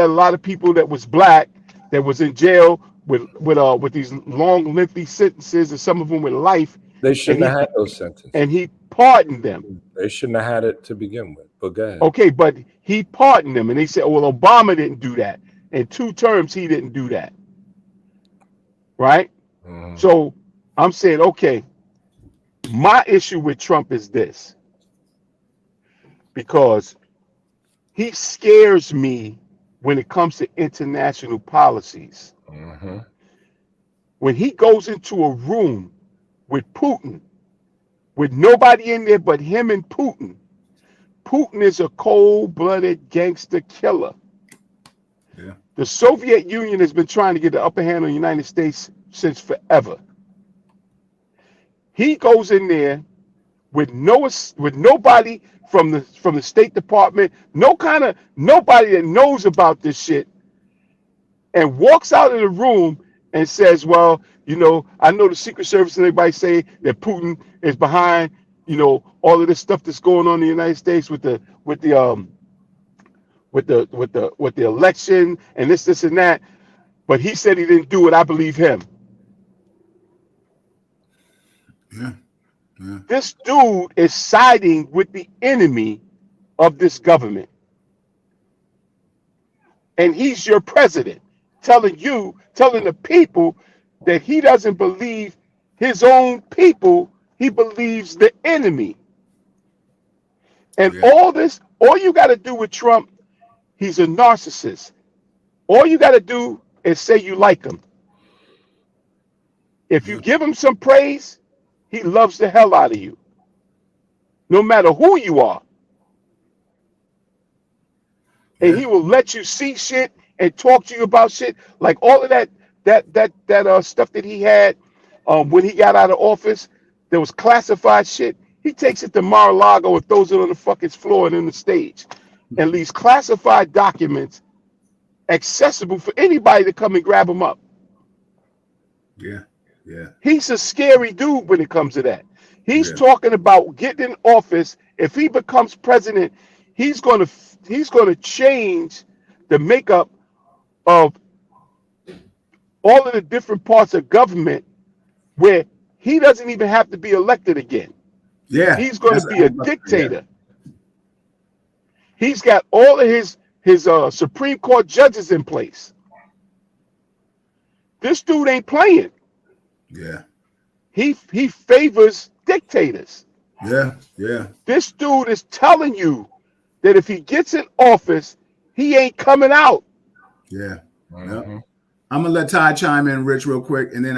lot of people that was black that was in jail with these long lengthy sentences, and some of them with life, They and shouldn't have had those sentences. he pardoned them. They shouldn't have had it to begin with. But go ahead. Okay, but he pardoned them, and they said, well, Obama didn't do that. In 2 terms, he didn't do that. Right? Mhm. So I'm saying, okay, my issue with Trump is this, because he scares me when it comes to international policies. Mhm. When he goes into a room with Putin, with nobody in there but him and Putin, Putin is a cold-blooded gangster killer. Yeah. The Soviet Union has been trying to get the upper hand on the United States since forever. He goes in there with nobody from the State Department, nobody that knows about this shit, and walks out of the room and says, well, I know the Secret Service and everybody say that Putin is behind, all of this stuff that's going on in the United States with the election and this and that. But he said he didn't do it. I believe him. Yeah. Yeah. This dude is siding with the enemy of this government. And he's your president, telling the people that he doesn't believe his own people, he believes the enemy. And Yeah. all you got to do with Trump, he's a narcissist. All you got to do is say you like him. If you Yeah. give him some praise, he loves the hell out of you, no matter who you are. And Yeah. he will let you see shit and talk to you about shit, like all of that stuff that he had when he got out of office. There was classified shit. He takes it to Mar-a-Lago and throws it on the fucking floor and in the stage, and leaves classified documents accessible for anybody to come and grab them up. Yeah. Yeah. He's a scary dude when it comes to that. He's Yeah. talking about getting in office. If he becomes president, he's gonna change the makeup of all of the different parts of government, where he doesn't even have to be elected again. Yeah. He's going to That's be a yeah. dictator. He's got all of his Supreme Court judges in place. This dude ain't playing. Yeah. He favors dictators. Yeah. Yeah. This dude is telling you that if he gets in office, he ain't coming out. Yeah. Mhm. Yep. I'm gonna let Ty chime in, Rich, real quick, and then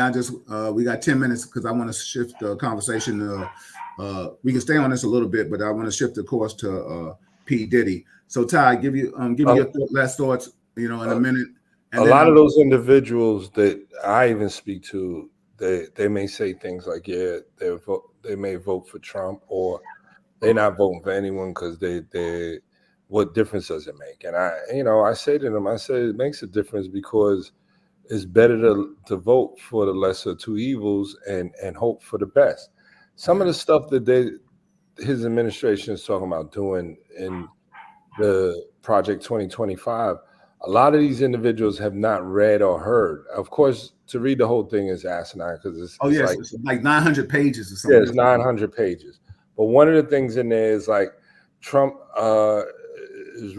we got 10 minutes because I want to shift the conversation. We can stay on this a little bit, but I want to shift the course to P. Diddy. So Ty, give me your last thoughts, in a minute. And a lot of those individuals that I even speak to, they may say things like, yeah, they may vote for Trump, or they're not voting for anyone because they what difference does it make? And I say to them, I say it makes a difference because it's better to vote for the lesser of two evils and hope for the best. Some of the stuff that his administration is talking about doing in the Project 2025, a lot of these individuals have not read or heard. Of course, to read the whole thing is asinine because it's like 900 pages or something. Yeah, it's 900 pages. But one of the things in there is like Trump is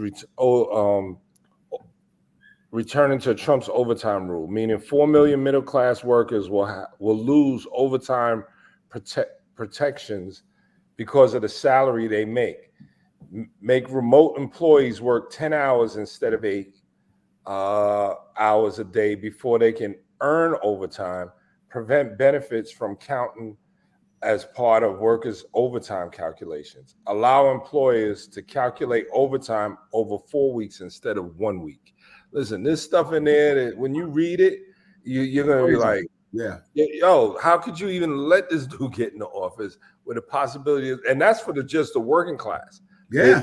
returning to Trump's overtime rule, meaning 4 million middle class workers will lose overtime protections because of the salary they make. Make remote employees work 10 hours instead of 8 hours a day before they can earn overtime. Prevent benefits from counting as part of workers' overtime calculations. Allow employers to calculate overtime over 4 weeks instead of 1 week. Listen, there's stuff in there that when you read it, you're going to be like, yeah, yo, how could you even let this dude get in the office with a possibility of, and that's for just the working class. Yeah,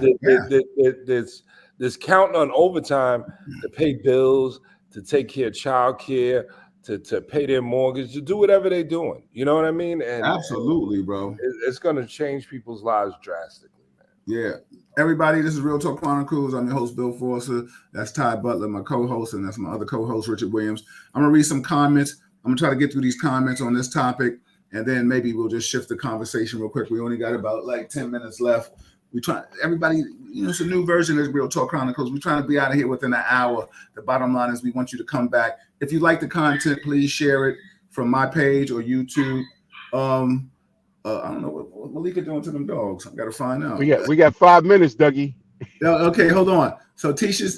There's counting on overtime to pay bills, to take care of child care, to pay their mortgage, to do whatever they're doing. You know what I mean? And Absolutely, bro. it's going to change people's lives drastically, man. Yeah. Everybody, this is Real Talk Chronicles. I'm your host, Bill Forster. That's Ty Butler, my co-host, and that's my other co-host, Richard Williams. I'm going to read some comments. I'm going to try to get through these comments on this topic, and then maybe we'll just shift the conversation real quick. We only got about like 10 minutes left. We try, everybody, it's a new version of Real Talk Chronicles. We're trying to be out of here within an hour. The bottom line is we want you to come back. If you like the content, please share it from my page or YouTube. I don't know what Malika doing to them dogs. I got to find out. We got 5 minutes, Dougie. Okay, hold on. So Tisha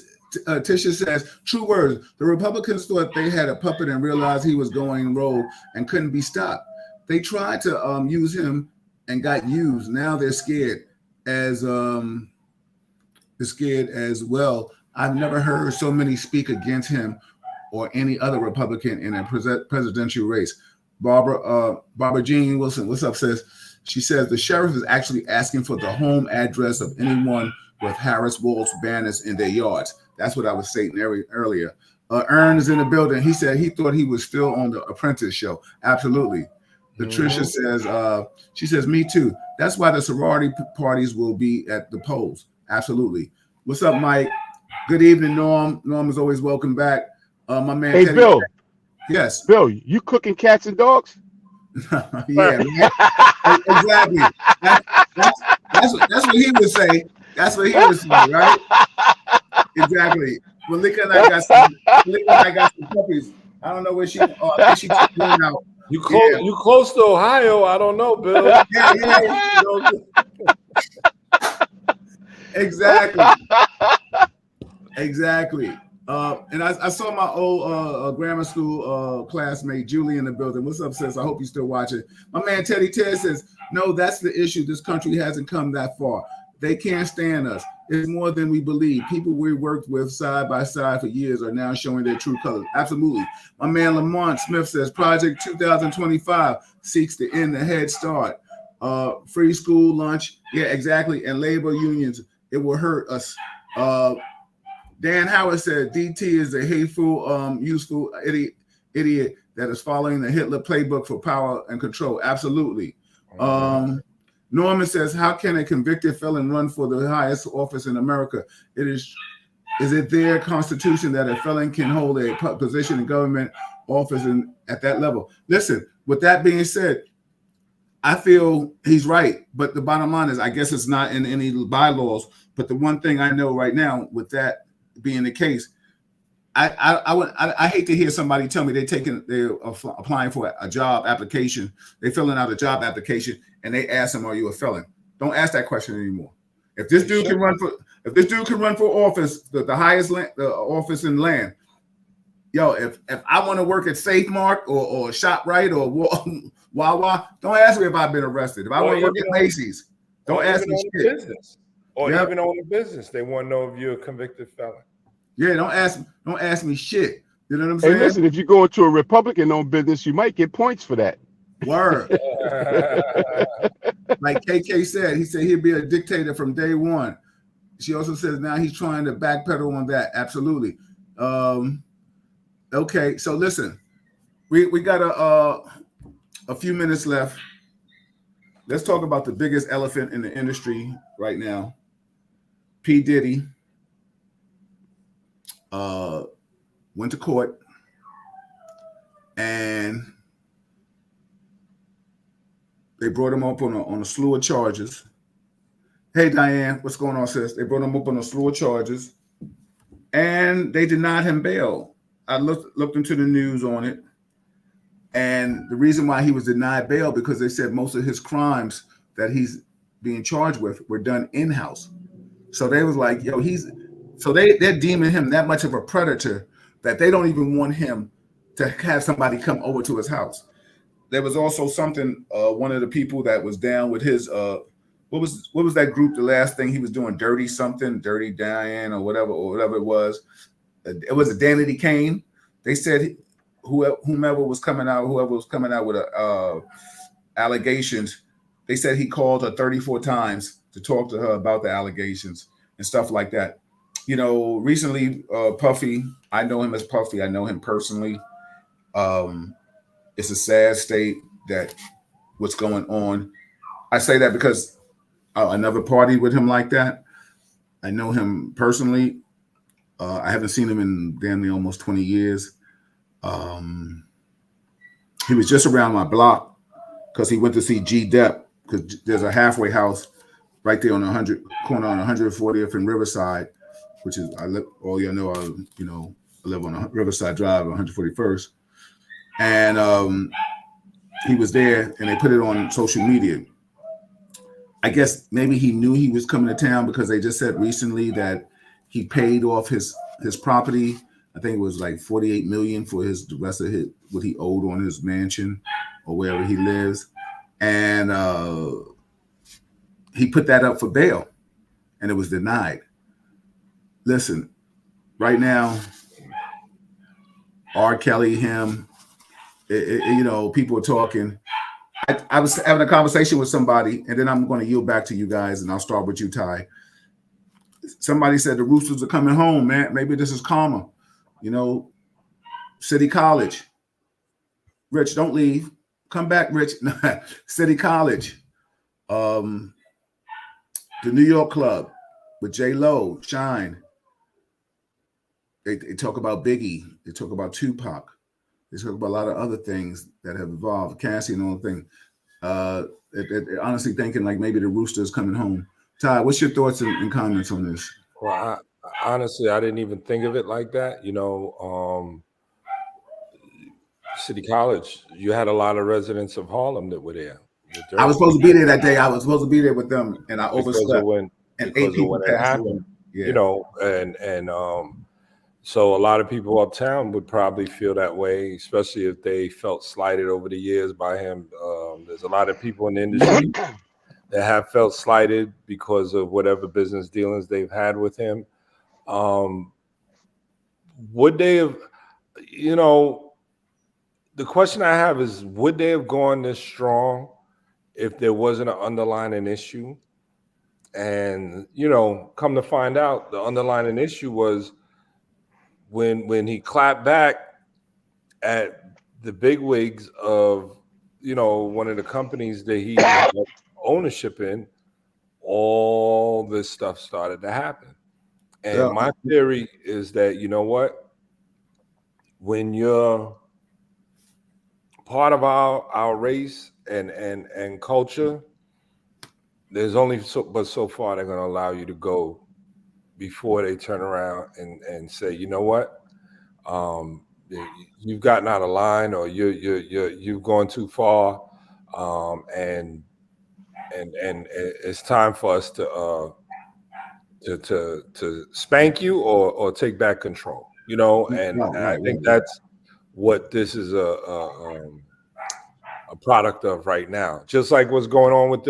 says, true words. The Republicans thought they had a puppet and realized he was going rogue and couldn't be stopped. They tried to use him and got used. Now they're scared as well. I've never heard so many speak against him or any other Republican in a presidential race. Barbara Jean Wilson, what's up, sis? She says the sheriff is actually asking for the home address of anyone with Harris Wolf's banners in their yards. That's what I was saying earlier. Ern is in the building. He said he thought he was still on the Apprentice show. Absolutely. Patricia says, she says, me too. That's why the sorority parties will be at the polls. Absolutely. What's up, Mike? Good evening, Norm. Norm is always welcome back. My man. Hey, Teddy. Bill. Yes. Bill, you cooking cats and dogs? Yeah, exactly. That's what he would say. That's what he would say, right? Exactly. Malika and I got some puppies. I don't know where she. Oh, I think she took one out. You close to Ohio? I don't know, Bill. Yeah. Exactly. And I saw my old grammar school classmate Julie in the building. What's up, sis? I hope you're still watching. My man Teddy Ted says, no, that's the issue. This country hasn't come that far. They can't stand us. It's more than we believe. People we worked with side by side for years are now showing their true colors. Absolutely. My man Lamont Smith says, Project 2025 seeks to end the Head Start. Free school lunch. Yeah, exactly. And labor unions. It will hurt us. Dan Howard said DT is a hateful, useful idiot that is following the Hitler playbook for power and control. Absolutely. Norman says, how can a convicted felon run for the highest office in America? Is it their constitution that a felon can hold a position in government office at that level? Listen, with that being said, I feel he's right. But the bottom line is, I guess it's not in any bylaws. But the one thing I know right now, with that being the case, I hate to hear somebody tell me they're applying for a job application. They're filling out a job application and they ask them, "Are you a felon?" Don't ask that question anymore. If this dude can run for office, the highest office in land, yo, if I want to work at Safe Mart or ShopRite or Wawa, don't ask me if I've been arrested. If I want to work at Macy's, don't ask me shit. Business. Or even own a business, they want to know if you're a convicted felon. Yeah, don't ask me shit. You know what I'm saying? Hey, listen, if you go into a Republican-owned business, you might get points for that. Word. Like KK said, he said he'd be a dictator from day one. She also says now he's trying to backpedal on that. Absolutely. Okay, so listen, we got a few minutes left. Let's talk about the biggest elephant in the industry right now. P. Diddy went to court and they brought him up on a slew of charges. Hey, Diane, what's going on, sis? They brought him up on a slew of charges and they denied him bail. I looked into the news on it. And the reason why he was denied bail, because they said most of his crimes that he's being charged with were done in-house. So they was like, yo, they're deeming him that much of a predator that they don't even want him to have somebody come over to his house. There was also something, one of the people that was down with his, what was that group, the last thing he was doing, Dirty Diane or whatever it was. It was a Danity Kane. They said whoever was coming out with allegations, they said he called her 34 times to talk to her about the allegations and stuff like that. You know, recently, Puffy, I know him as Puffy. I know him personally. It's a sad state that what's going on. I say that because I never partied with him like that. I know him personally. I haven't seen him in damn near almost 20 years. Um, he was just around my block because he went to see G Dep because there's a halfway house right there on the 100 corner on 140th and Riverside, which is I live. All y'all know, I live on a Riverside Drive, 141st, and he was there, and they put it on social media. I guess maybe he knew he was coming to town because they just said recently that he paid off his property. I think it was like 48 million for the rest of his what he owed on his mansion or wherever he lives, and he put that up for bail, and it was denied. Listen, right now, R. Kelly, him, people are talking. I was having a conversation with somebody, and then I'm going to yield back to you guys, and I'll start with you, Ty. Somebody said the Roosters are coming home, man. Maybe this is karma. City College. Rich, don't leave. Come back, Rich. City College. The New York Club with J-Lo, Shine. They talk about Biggie. They talk about Tupac. They talk about a lot of other things that have evolved. Cassie and all the thing. Honestly thinking like maybe the Roosters coming home. Ty, what's your thoughts and comments on this? Well, honestly, I didn't even think of it like that. City College, you had a lot of residents of Harlem that were there. I was supposed to be there that day. I was supposed to be there with them, and I overslept. And 8 people passed away. Yeah. So a lot of people uptown would probably feel that way, especially if they felt slighted over the years by him. There's a lot of people in the industry that have felt slighted because of whatever business dealings they've had with him. Would they have, the question I have is, would they have gone this strong if there wasn't an underlying issue? And, come to find out, the underlying issue was when he clapped back at the bigwigs of, one of the companies that he had ownership in, all this stuff started to happen. And my theory is that, when you're part of our race and culture, there's only so far they're going to allow you to go before they turn around and say, you know what, you've gotten out of line, or you've gone too far, and it's time for us to spank you or take back control. And I think that's what this is a product of right now. Just like what's going on with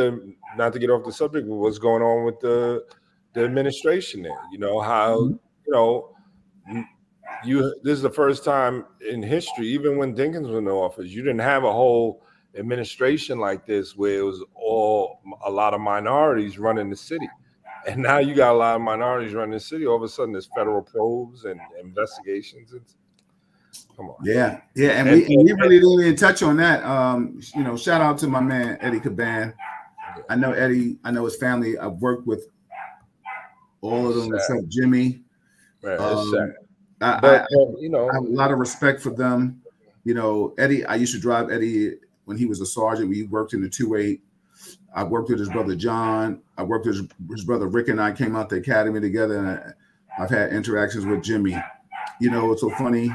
not to get off the subject, but what's going on with the administration there. How this is the first time in history, even when Dinkins was in office, you didn't have a whole administration like this where it was a lot of minorities running the city. And now you got a lot of minorities running the city. All of a sudden there's federal probes and investigations. Come on. Yeah. And we really didn't even touch on that. Shout out to my man, Eddie Caban. I know Eddie, I know his family. I've worked with all of them except Jimmy. Man, it's sad. I have a lot of respect for them. Eddie, I used to drive Eddie when he was a sergeant. We worked in the 2-8. I worked with his brother John. I worked with his brother Rick, and I came out the academy together. And I've had interactions with Jimmy. It's so funny.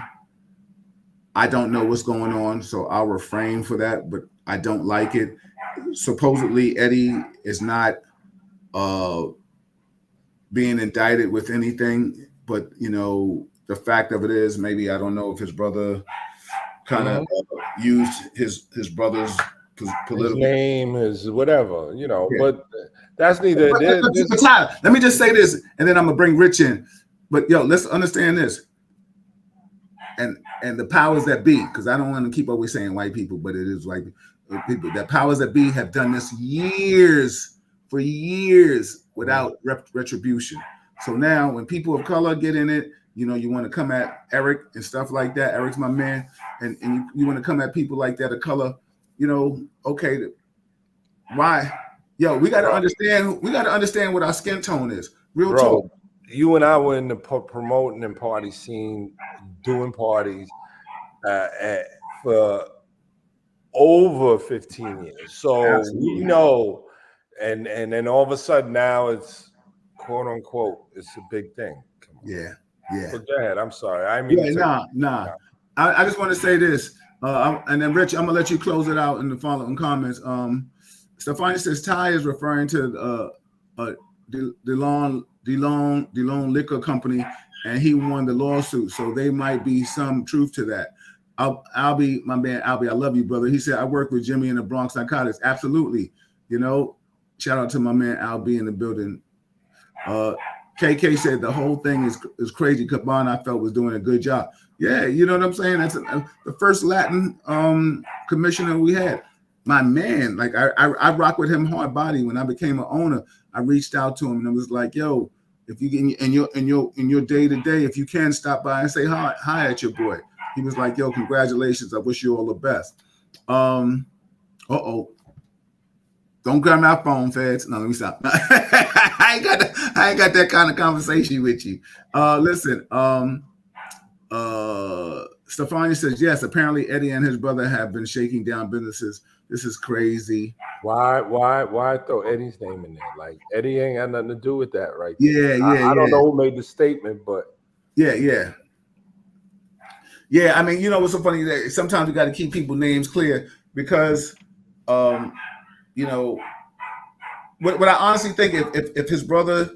I don't know what's going on, so I'll refrain for that, but I don't like it. Supposedly, Eddie is not being indicted with anything, but, the fact of it is, maybe I don't know if his brother kind of used his brother's political name, his whatever, but that's neither. But Tyler, let me just say this, and then I'm going to bring Rich in. But, let's understand this. And the powers that be, because I don't want to keep always saying white people, but it is white people. The powers that be have done this for years without retribution. So now when people of color get in it, You want to come at Eric and stuff like that. Eric's my man, and you want to come at people like that of color. Okay, why? Yo, we got to bro, understand. We got to understand what our skin tone is. Real talk. bro, you and I were in the promoting and party scene, doing parties at, for over 15 years. So we Absolutely. know, and then all of a sudden now it's quote unquote, it's a big thing. Come on. Yeah. Yeah. But go ahead. I'm sorry. I mean to Yeah. take Nah. I just want to say this, and then Rich, I'm gonna let you close it out in the following comments. Stefani says Ty is referring to DeLong Liquor Company, and he won the lawsuit, so there might be some truth to that. Albie, my man Albie, I love you, brother. He said I work with Jimmy in the Bronx Narcotics. Absolutely, shout out to my man Albie in the building. KK said the whole thing is crazy. Caban, I felt, was doing a good job. Yeah, you know what I'm saying? That's the first Latin commissioner we had. My man, like I rock with him hard body. When I became an owner, I reached out to him and I was like, yo, if you get in your day to day, if you can stop by and say hi at your boy. He was like, yo, congratulations. I wish you all the best. Don't grab my phone, Feds. No, let me stop. I ain't got that kind of conversation with you. Listen, Stefani says, yes, apparently Eddie and his brother have been shaking down businesses. This is crazy. why throw Eddie's name in there? Like Eddie ain't got nothing to do with that, right? Yeah. I don't know who made the statement, but Yeah. I mean, what's so funny that sometimes we got to keep people's names clear because, what I honestly think, if his brother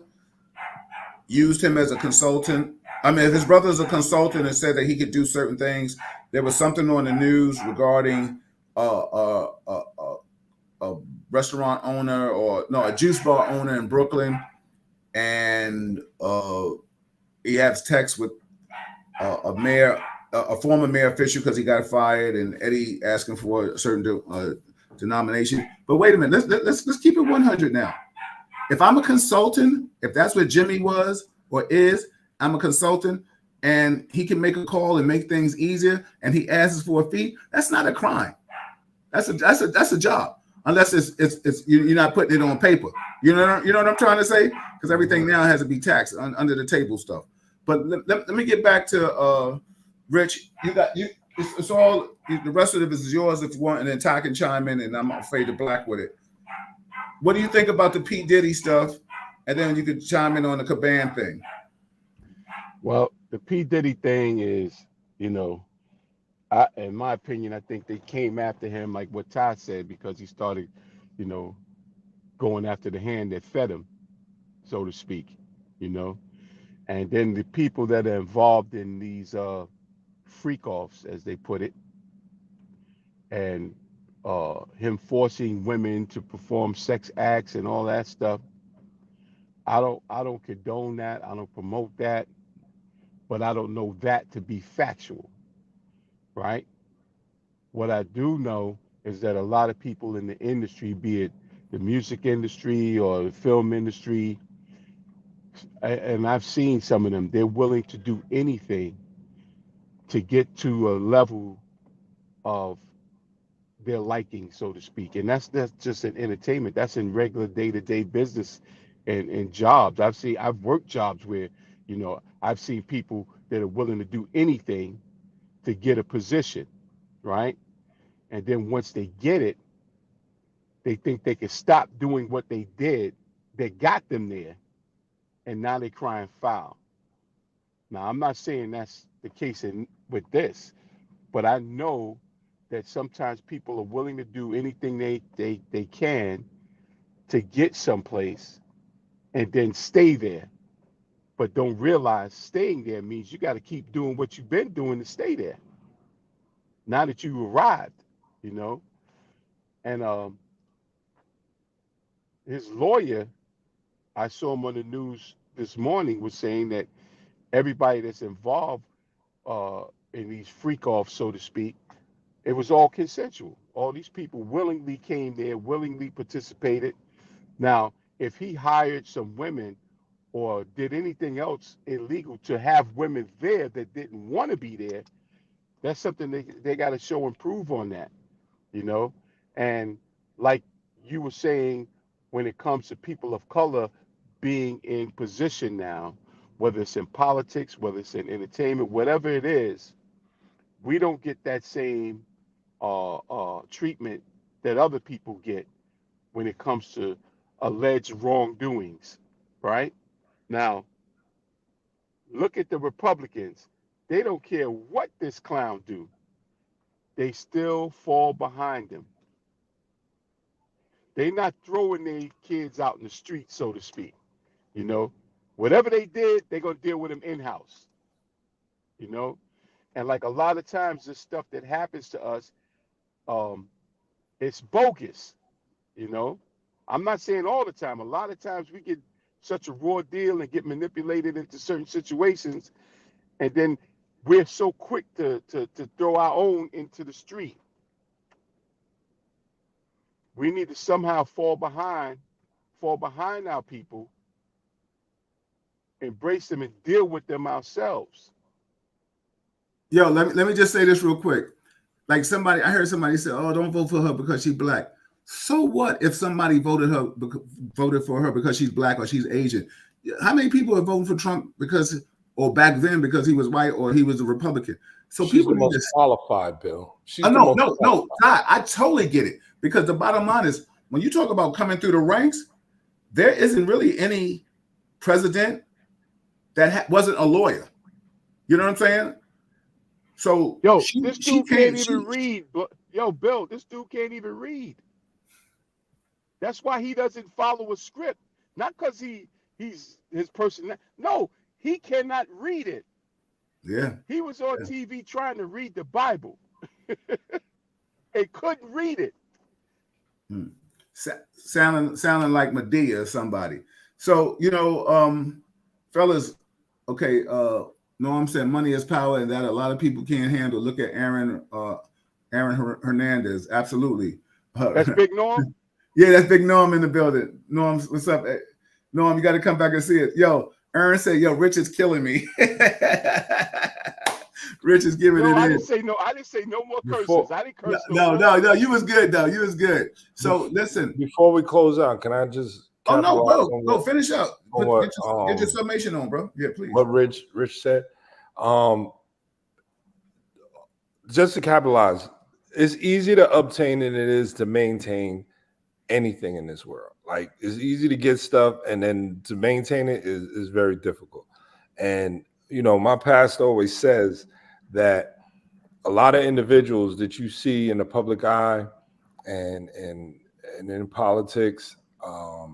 used him as a consultant, I mean, if his brother is a consultant and said that he could do certain things, there was something on the news regarding a restaurant owner or no, a juice bar owner in Brooklyn, and he has text with a former mayor official because he got fired, and Eddie asking for a certain denomination. But wait a minute, let's keep it 100 now. If I'm a consultant, if that's what Jimmy was or is, I'm a consultant, and he can make a call and make things easier, and he asks for a fee. That's not a crime. That's a job, unless it's you're not putting it on paper. You know what I'm trying to say? Because everything now has to be taxed under the table stuff. But let me get back to Rich. It's all the rest of it is yours if you want, and then Ty can chime in, and I'm afraid to black with it. What do you think about the P. Diddy stuff? And then you could chime in on the Caban thing. Well, the P Diddy thing is, in my opinion, I think they came after him like what Ty said because he started, you know, going after the hand that fed him, so to speak, you know. And then the people that are involved in these freak offs, as they put it, and him forcing women to perform sex acts and all that stuff. I don't condone that. I don't promote that, but I don't know that to be factual, right? What I do know is that a lot of people in the industry, be it the music industry or the film industry, and I've seen some of them, they're willing to do anything to get to a level of their liking, so to speak. And that's just in entertainment. That's in regular day-to-day business and jobs. I've worked jobs where, I've seen people that are willing to do anything to get a position, right? And then once they get it, they think they can stop doing what they did that got them there, and now they're crying foul. Now, I'm not saying that's the case with this, but I know that sometimes people are willing to do anything they can to get someplace and then stay there, but don't realize staying there means you got to keep doing what you've been doing to stay there. Now that you arrived, you know, and his lawyer, I saw him on the news this morning, was saying that everybody that's involved in these freak offs, so to speak, it was all consensual. All these people willingly came there, willingly participated. Now, if he hired some women or did anything else illegal to have women there that didn't want to be there, that's something they got to show and prove on that, you know? And like you were saying, when it comes to people of color being in position now, whether it's in politics, whether it's in entertainment, whatever it is, we don't get that same treatment that other people get when it comes to alleged wrongdoings, right? Now, look at the Republicans. They don't care what this clown do. They still fall behind him. They not throwing their kids out in the street, so to speak. You know, whatever they did, they're gonna deal with them in house. You know, and like a lot of times, this stuff that happens to us, um, it's bogus. You know, I'm not saying all the time. A lot of times we get such a raw deal and get manipulated into certain situations, and then we're so quick to throw our own into the street. We need to somehow fall behind our people, embrace them, and deal with them ourselves. Yo, let me just say this real quick. Like I heard somebody say, "Oh, don't vote for her because she's black." So what if somebody voted for her because she's black or she's Asian? How many people are voting for Trump or back then because he was white or he was a Republican? So She's people the need most to. qualified, Bill. She's Oh, the no, most no, no, qualified. Ty, I totally get it because the bottom line is when you talk about coming through the ranks, there isn't really any president that wasn't a lawyer. You know what I'm saying? So Yo, she this she dude can't can't even read. But yo, Bill, this dude can't even read. That's why he doesn't follow a script. Not because he's his person. No, he cannot read it. yeah. He was on Yeah. TV trying to read the Bible and couldn't read it. Hmm. Sounding like Medea or somebody. So fellas, okay. No, I'm saying money is power, and that a lot of people can't handle. Look at Aaron Hernandez. Absolutely. That's Big Norm. Yeah, that's Big Norm in the building. Norm, what's up? Norm, you got to come back and see it. Yo, Aaron said, "Yo, Rich is killing me." Rich is giving No, it I in. didn't say no. I didn't say no more curses. Before I didn't No, curse no no, more. no, no. You was good though. You was good. So listen. before we close out, can I just Oh no, capitalize go, on go finish up. what Get your summation on, bro. Yeah, please. what Rich said? Um, just to capitalize, it's easier to obtain than it is to maintain anything in this world. Like it's easy to get stuff, and then to maintain it is very difficult. And my pastor always says that a lot of individuals that you see in the public eye and in politics, a,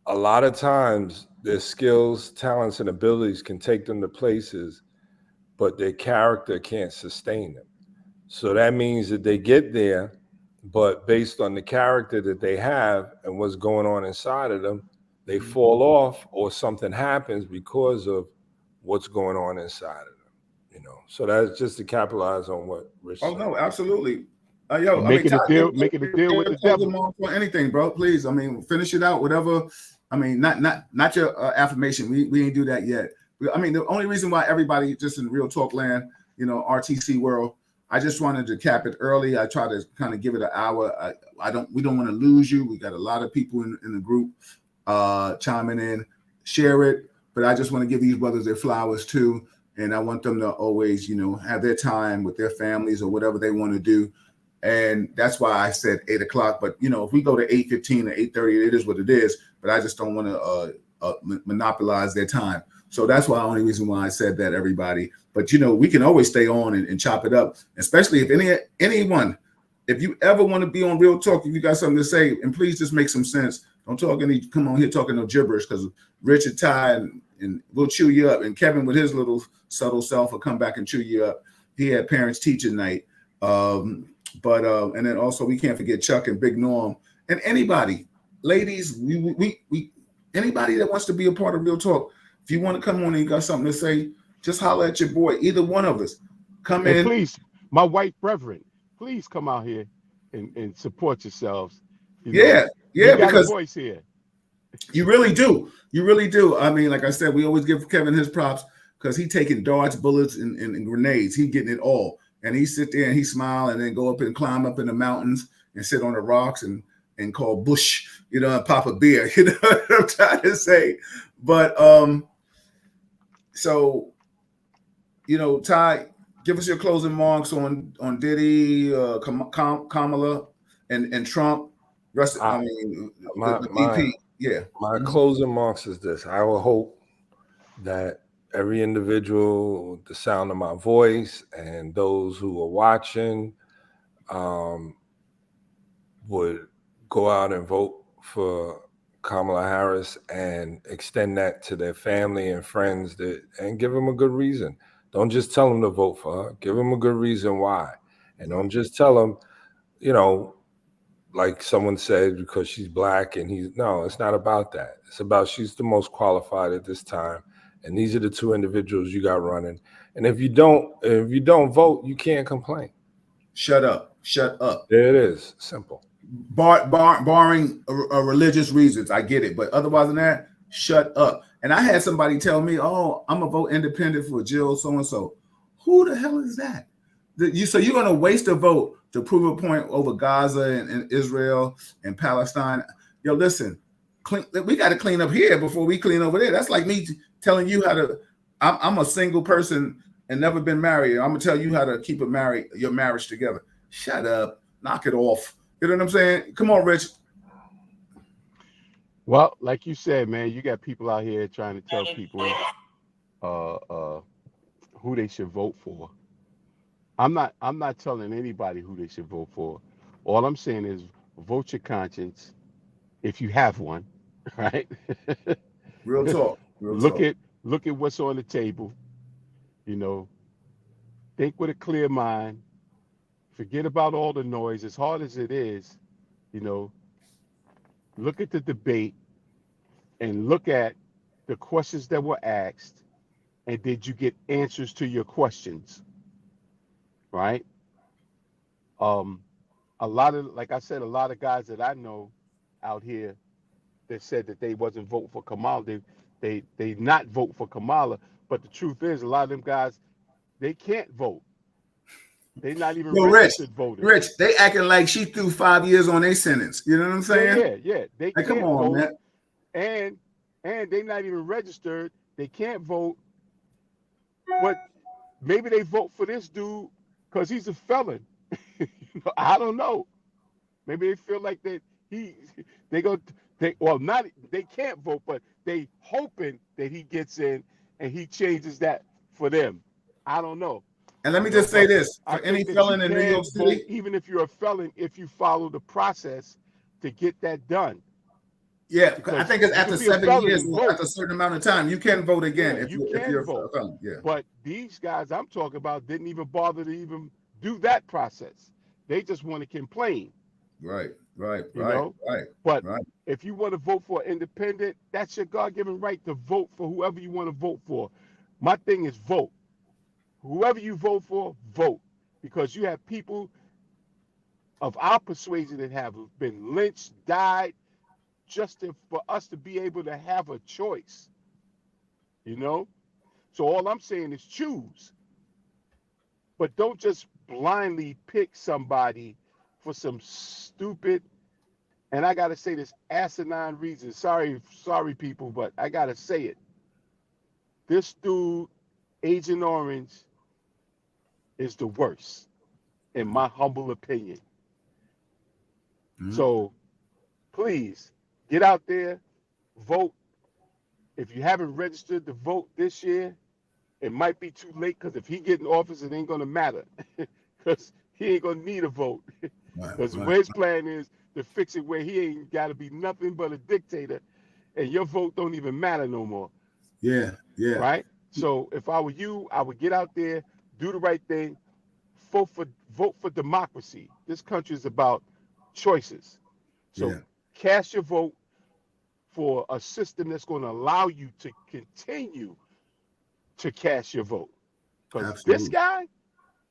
a lot of times their skills, talents, and abilities can take them to places, but their character can't sustain them. So that means that they get there, but based on the character that they have and what's going on inside of them, they fall off or something happens because of what's going on inside of them. So that's just to capitalize on what Rich Oh said. no, absolutely. Yo, And I mean, Todd, making a deal with the close them devil. off for anything, bro. Please, I mean, finish it out. Whatever. I mean, not your affirmation. We ain't do that yet. I mean, the only reason why everybody just in real talk land, RTC world, I just wanted to cap it early. I try to kind of give it an hour. We don't want to lose you. We got a lot of people in the group chiming in, share it. But I just want to give these brothers their flowers too. And I want them to always, have their time with their families or whatever they want to do. And that's why I said 8 o'clock. But, if we go to 8:15 or 8:30, it is what it is. But I just don't want to monopolize their time. So that's why the only reason why I said that, everybody. But, we can always stay on and chop it up, especially if anyone, if you ever want to be on Real Talk, if you got something to say, and please just make some sense. Don't come on here talking no gibberish, because Richard, Ty, and we'll chew you up. And Kevin, with his little subtle self, will come back and chew you up. He had parents teaching night. And then also we can't forget Chuck and Big Norm and anybody, ladies, we anybody that wants to be a part of Real Talk. If you want to come on and you got something to say, just holler at your boy. Either one of us. Come And in. please, my white brethren, please come out here and support yourselves. Yeah, We got a because voice here. You really do. You really do. I mean, like I said, we always give Kevin his props because he taking darts, bullets, and grenades. He getting it all. And he sit there and he smile and then go up and climb up in the mountains and sit on the rocks and call Bush, and pop a beer. You know what I'm trying to say? But so Ty, give us your closing marks on Diddy, Kamala, and Trump. I, my The my DP. Yeah. my Mhm. closing marks is this. I will hope that every individual with the sound of my voice and those who are watching would go out and vote for Kamala Harris and extend that to their family and friends and give them a good reason. Don't just tell them to vote for her. Give them a good reason why. And don't just tell them, like someone said, because she's black and no, it's not about that. It's about she's the most qualified at this time. And these are the two individuals you got running. And if you don't vote, you can't complain. Shut up. Shut up. There it is. Simple. Barring religious reasons, I get it. But otherwise than that, shut up. And I had somebody tell me, "Oh, I'm gonna vote independent for Jill so and so." Who the hell is that? So you're gonna waste a vote to prove a point over Gaza and Israel and Palestine? Yo, listen, we got to clean up here before we clean over there. That's like me telling you how to. I'm a single person and never been married. I'm gonna tell you how to keep your marriage together. Shut up. Knock it off. You know what I'm saying? Come on, Rich. Well, like you said, man, you got people out here trying to tell people uh, uh, who they should vote for. I'm not telling anybody who they should vote for. All I'm saying is vote your conscience if you have one, right? Real talk. Real look talk. at look at what's on the table. You know, think with a clear mind. Forget about all the noise. As hard as it is, you know, look at the debate and look at the questions that were asked, and did you get answers to your questions, right? Um, a lot of, like I said, a lot of guys that I know out here that said that they wasn't voting for Kamala, they not vote for Kamala. But the truth is, a lot of them guys, they can't vote. They're not even Yo, Rich, registered voters. Rich, they acting like she threw 5 years on a sentence. You know what I'm Yeah, saying? yeah, yeah. They Like, come can't on, vote, man. and they're not even registered. They can't vote, but maybe they vote for this dude because he's a felon. I don't know. Maybe they feel like that he they go they well not they can't vote, but they hoping that he gets in and he changes that for them. I don't know. And let me just say But this I for any think that you felon in New York can vote City. even if you're a felon if you follow the process to get that done. Yeah, I Because think it's you after can be a 7 years felon and or vote. after a certain amount of time, you can vote again Yeah, if you you're can a vote. felon. Yeah. But these guys I'm talking about didn't even bother to even do that process. They just want to complain. Right, right, you right, know. right, But right. if you want to vote for an independent, that's your God-given right to vote for whoever you want to vote for. My thing is vote. Whoever you vote for, vote. Because you have people of our persuasion that have been lynched, died, for us to be able to have a choice. You know? So all I'm saying is choose. But don't just blindly pick somebody for some stupid, and I gotta say this asinine reason. Sorry, people, but I gotta say it. This dude, Agent Orange, is the worst, in Mhm, my humble opinion. mhm. So please get out there, vote. If you haven't registered to vote this year, it might be too late because if he get in office, it ain't gonna matter because he ain't gonna need a vote. Right, Because right. where his plan is to fix it where he ain't got to be nothing but a dictator, and your vote don't even matter no more. Yeah, yeah, Right? So if I were you, I would get out there, do the right thing, vote for democracy. This country is about choices. So yeah. cast your vote for a system that's going to allow you to continue to cast your vote. Because this Absolutely. guy,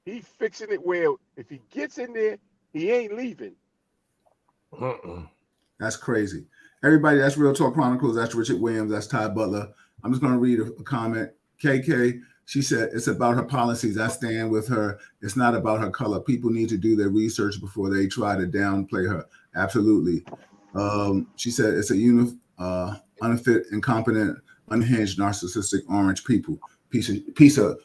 he fixing it where if he gets in there, he ain't leaving. Mm-mm. That's crazy. Everybody, that's Real Talk Chronicles. That's Richard Williams. That's Ty Butler. I'm just going to read a comment. KK, she said, it's about her policies. I stand with her. It's not about her color. People need to do their research before they try to downplay her. Absolutely. She said, it's a unfit, incompetent, unhinged, narcissistic orange people. Piece of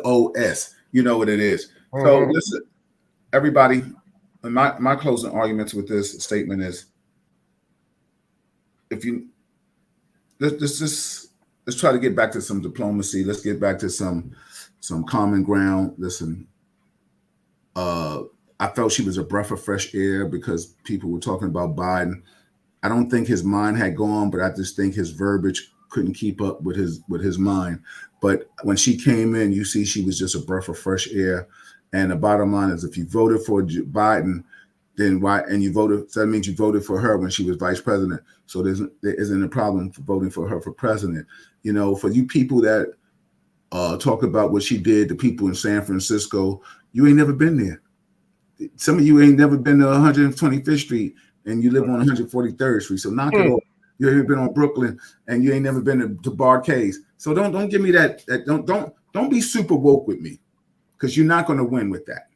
OS. You know what it is. So listen, everybody, my closing arguments with this statement is, if you let's try to get back to some diplomacy. Let's get back to some common ground. Listen, I felt she was a breath of fresh air because people were talking about Biden. I don't think his mind had gone, but I just think his verbiage couldn't keep up with his mind. But when she came in, you see she was just a breath of fresh air. And the bottom line is, if you voted for Biden, then why? And you voted, so that means you voted for her when she was vice president. So there isn't a problem for voting for her for president. You know, for you people that talk about what she did to people in San Francisco, you ain't never been there. Some of you ain't never been to 125th Street, and you live on 143rd Street. So knock it off. You ain't been on Brooklyn, and you ain't never been to Barcades. So don't give me that. Don't be super woke with me, because you're not going to win with that.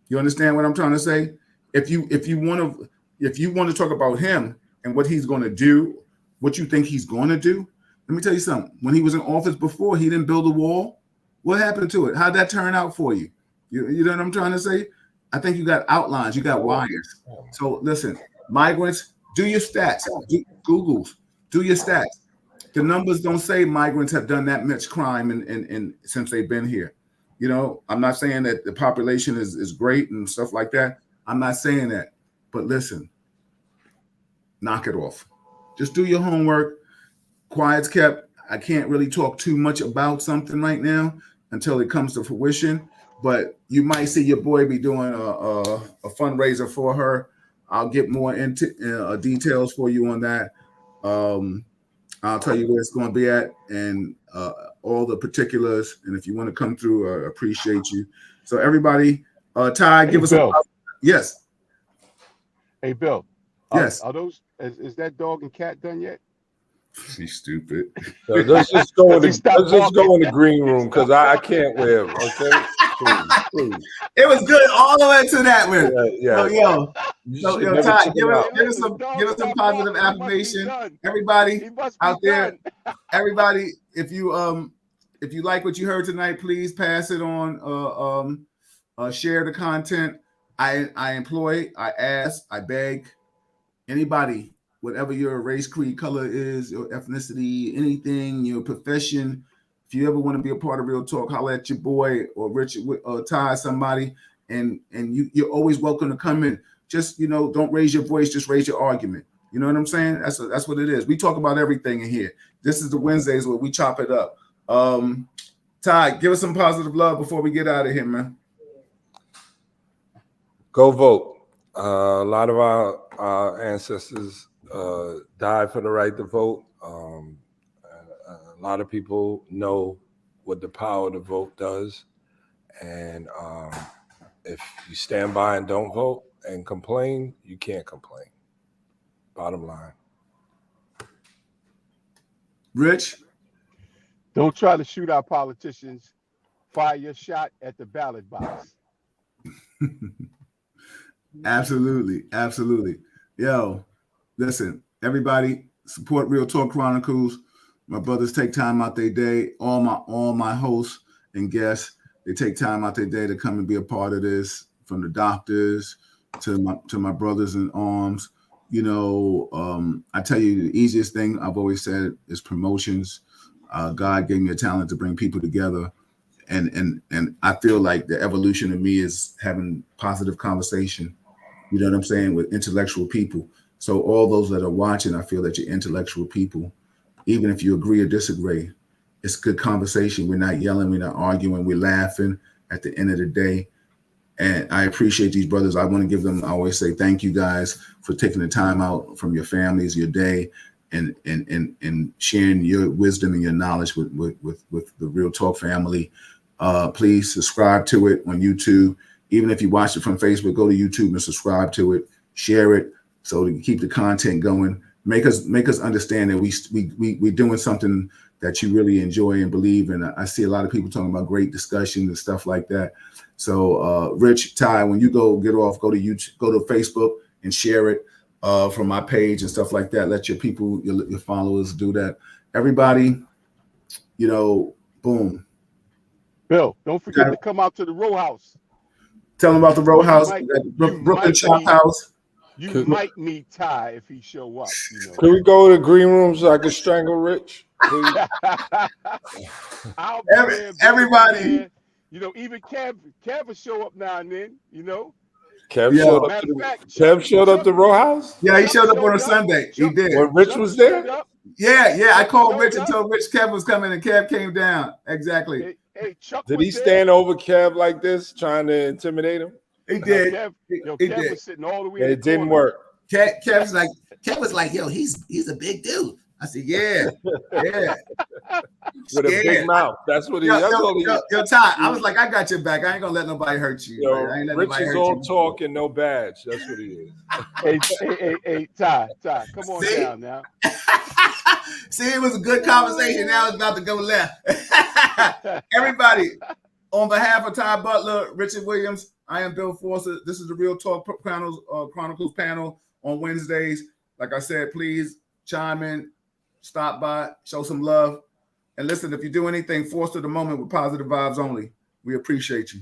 You understand what I'm trying to say? If you want to talk about him and what he's going to do, what you think he's going to do, let me tell you something. When he was in office before, he didn't build a wall. What happened to it? How'd that turn out for you? You know what I'm trying to say? I think you got outlines, you got wires. So listen, migrants, do your stats. Googles, do your stats. The numbers don't say migrants have done that much crime in since they've been here. You know, I'm not saying that the population is great and stuff like that. I'm not saying that. But listen, knock it off. Just do your homework. Quiet's kept. I can't really talk too much about something right now until it comes to fruition. But you might see your boy be doing a fundraiser for her. I'll get more into details for you on that. I'll tell you where it's going to be at and all the particulars. And if you want to come through, I appreciate you. So everybody, Ty, give us a yes. Hey, Bill. Yes. Are those? Is that dog and cat done yet? He's stupid. So let's just go in the green room because I can't wear them. Okay, please. It was good all the way to that one. Yeah. Yo, Ty, give us some positive affirmation. Everybody out there, everybody, if you like what you heard tonight, please pass it on. Share the content. I employ, I ask, I beg anybody, whatever your race, creed, color is, your ethnicity, anything, your profession. If you ever want to be a part of Real Talk, holler at your boy or Richard or Ty, somebody, and you're always welcome to come in. Just, don't raise your voice, just raise your argument. You know what I'm saying? That's what it is. We talk about everything in here. This is the Wednesdays where we chop it up. Ty, give us some positive love before we get out of here, man. Go vote. A lot of our ancestors died for the right to vote. A lot of people know what the power to vote does. And if you stand by and don't vote and complain, you can't complain. Bottom line. Rich? Don't try to shoot our politicians. Fire your shot at the ballot box. Absolutely. Yo, listen, everybody, support Real Talk Chronicles. My brothers take time out their day. All my hosts and guests, they take time out their day to come and be a part of this. From the doctors to my brothers in arms. I tell you, the easiest thing I've always said is promotions. God gave me a talent to bring people together. And I feel like the evolution of me is having positive conversation, you know what I'm saying, with intellectual people. So all those that are watching, I feel that you're intellectual people. Even if you agree or disagree, it's good conversation. We're not yelling, we're not arguing, we're laughing at the end of the day. And I appreciate these brothers. I want to give them, I always say, thank you guys for taking the time out from your families, your day, and sharing your wisdom and your knowledge with the Real Talk family. Please subscribe to it on YouTube. Even if you watch it from Facebook, go to YouTube and subscribe to it, share it so to keep the content going. make us understand that we're doing something that you really enjoy and believe in. I see a lot of people talking about great discussions and stuff like that. So Rich, Ty, when you get off, go to YouTube, go to Facebook and share it from my page and stuff like that. Let your people, your followers do that. Everybody, boom. Bill, don't forget to come out to the row house. Tell them about the row house, Brooklyn Chop House. You might meet Ty if he show up. Can we go to the green room so I can strangle Rich? Please? I'll be there, everybody. Even Kev will show up now and then. Kev showed up to row house. Yeah, he showed up on a Sunday. He did. When Rich was there. Yeah. I called Rich and told Rich Kev was coming, and Kev came down. Exactly. Hey, Chuck. Did he stand over Kev like this, trying to intimidate him? He did. Kev was sitting all the way. It didn't work. Kev was like, yo, he's a big dude. I said, yeah. With a big mouth. That's what he. Yo, Ty, I was like, I got your back. I ain't gonna let nobody hurt you. Rich is all talk and no badge. That's what he is. Hey, Ty, come on down now. See, it was a good conversation. Now it's about to go left. Everybody, on behalf of Ty Butler, Richard Williams, I am Bill Forster. This is the Real Talk Chronicles panel on Wednesdays. Like I said, please chime in, stop by, show some love. And listen, if you do anything, foster the moment with positive vibes only. We appreciate you.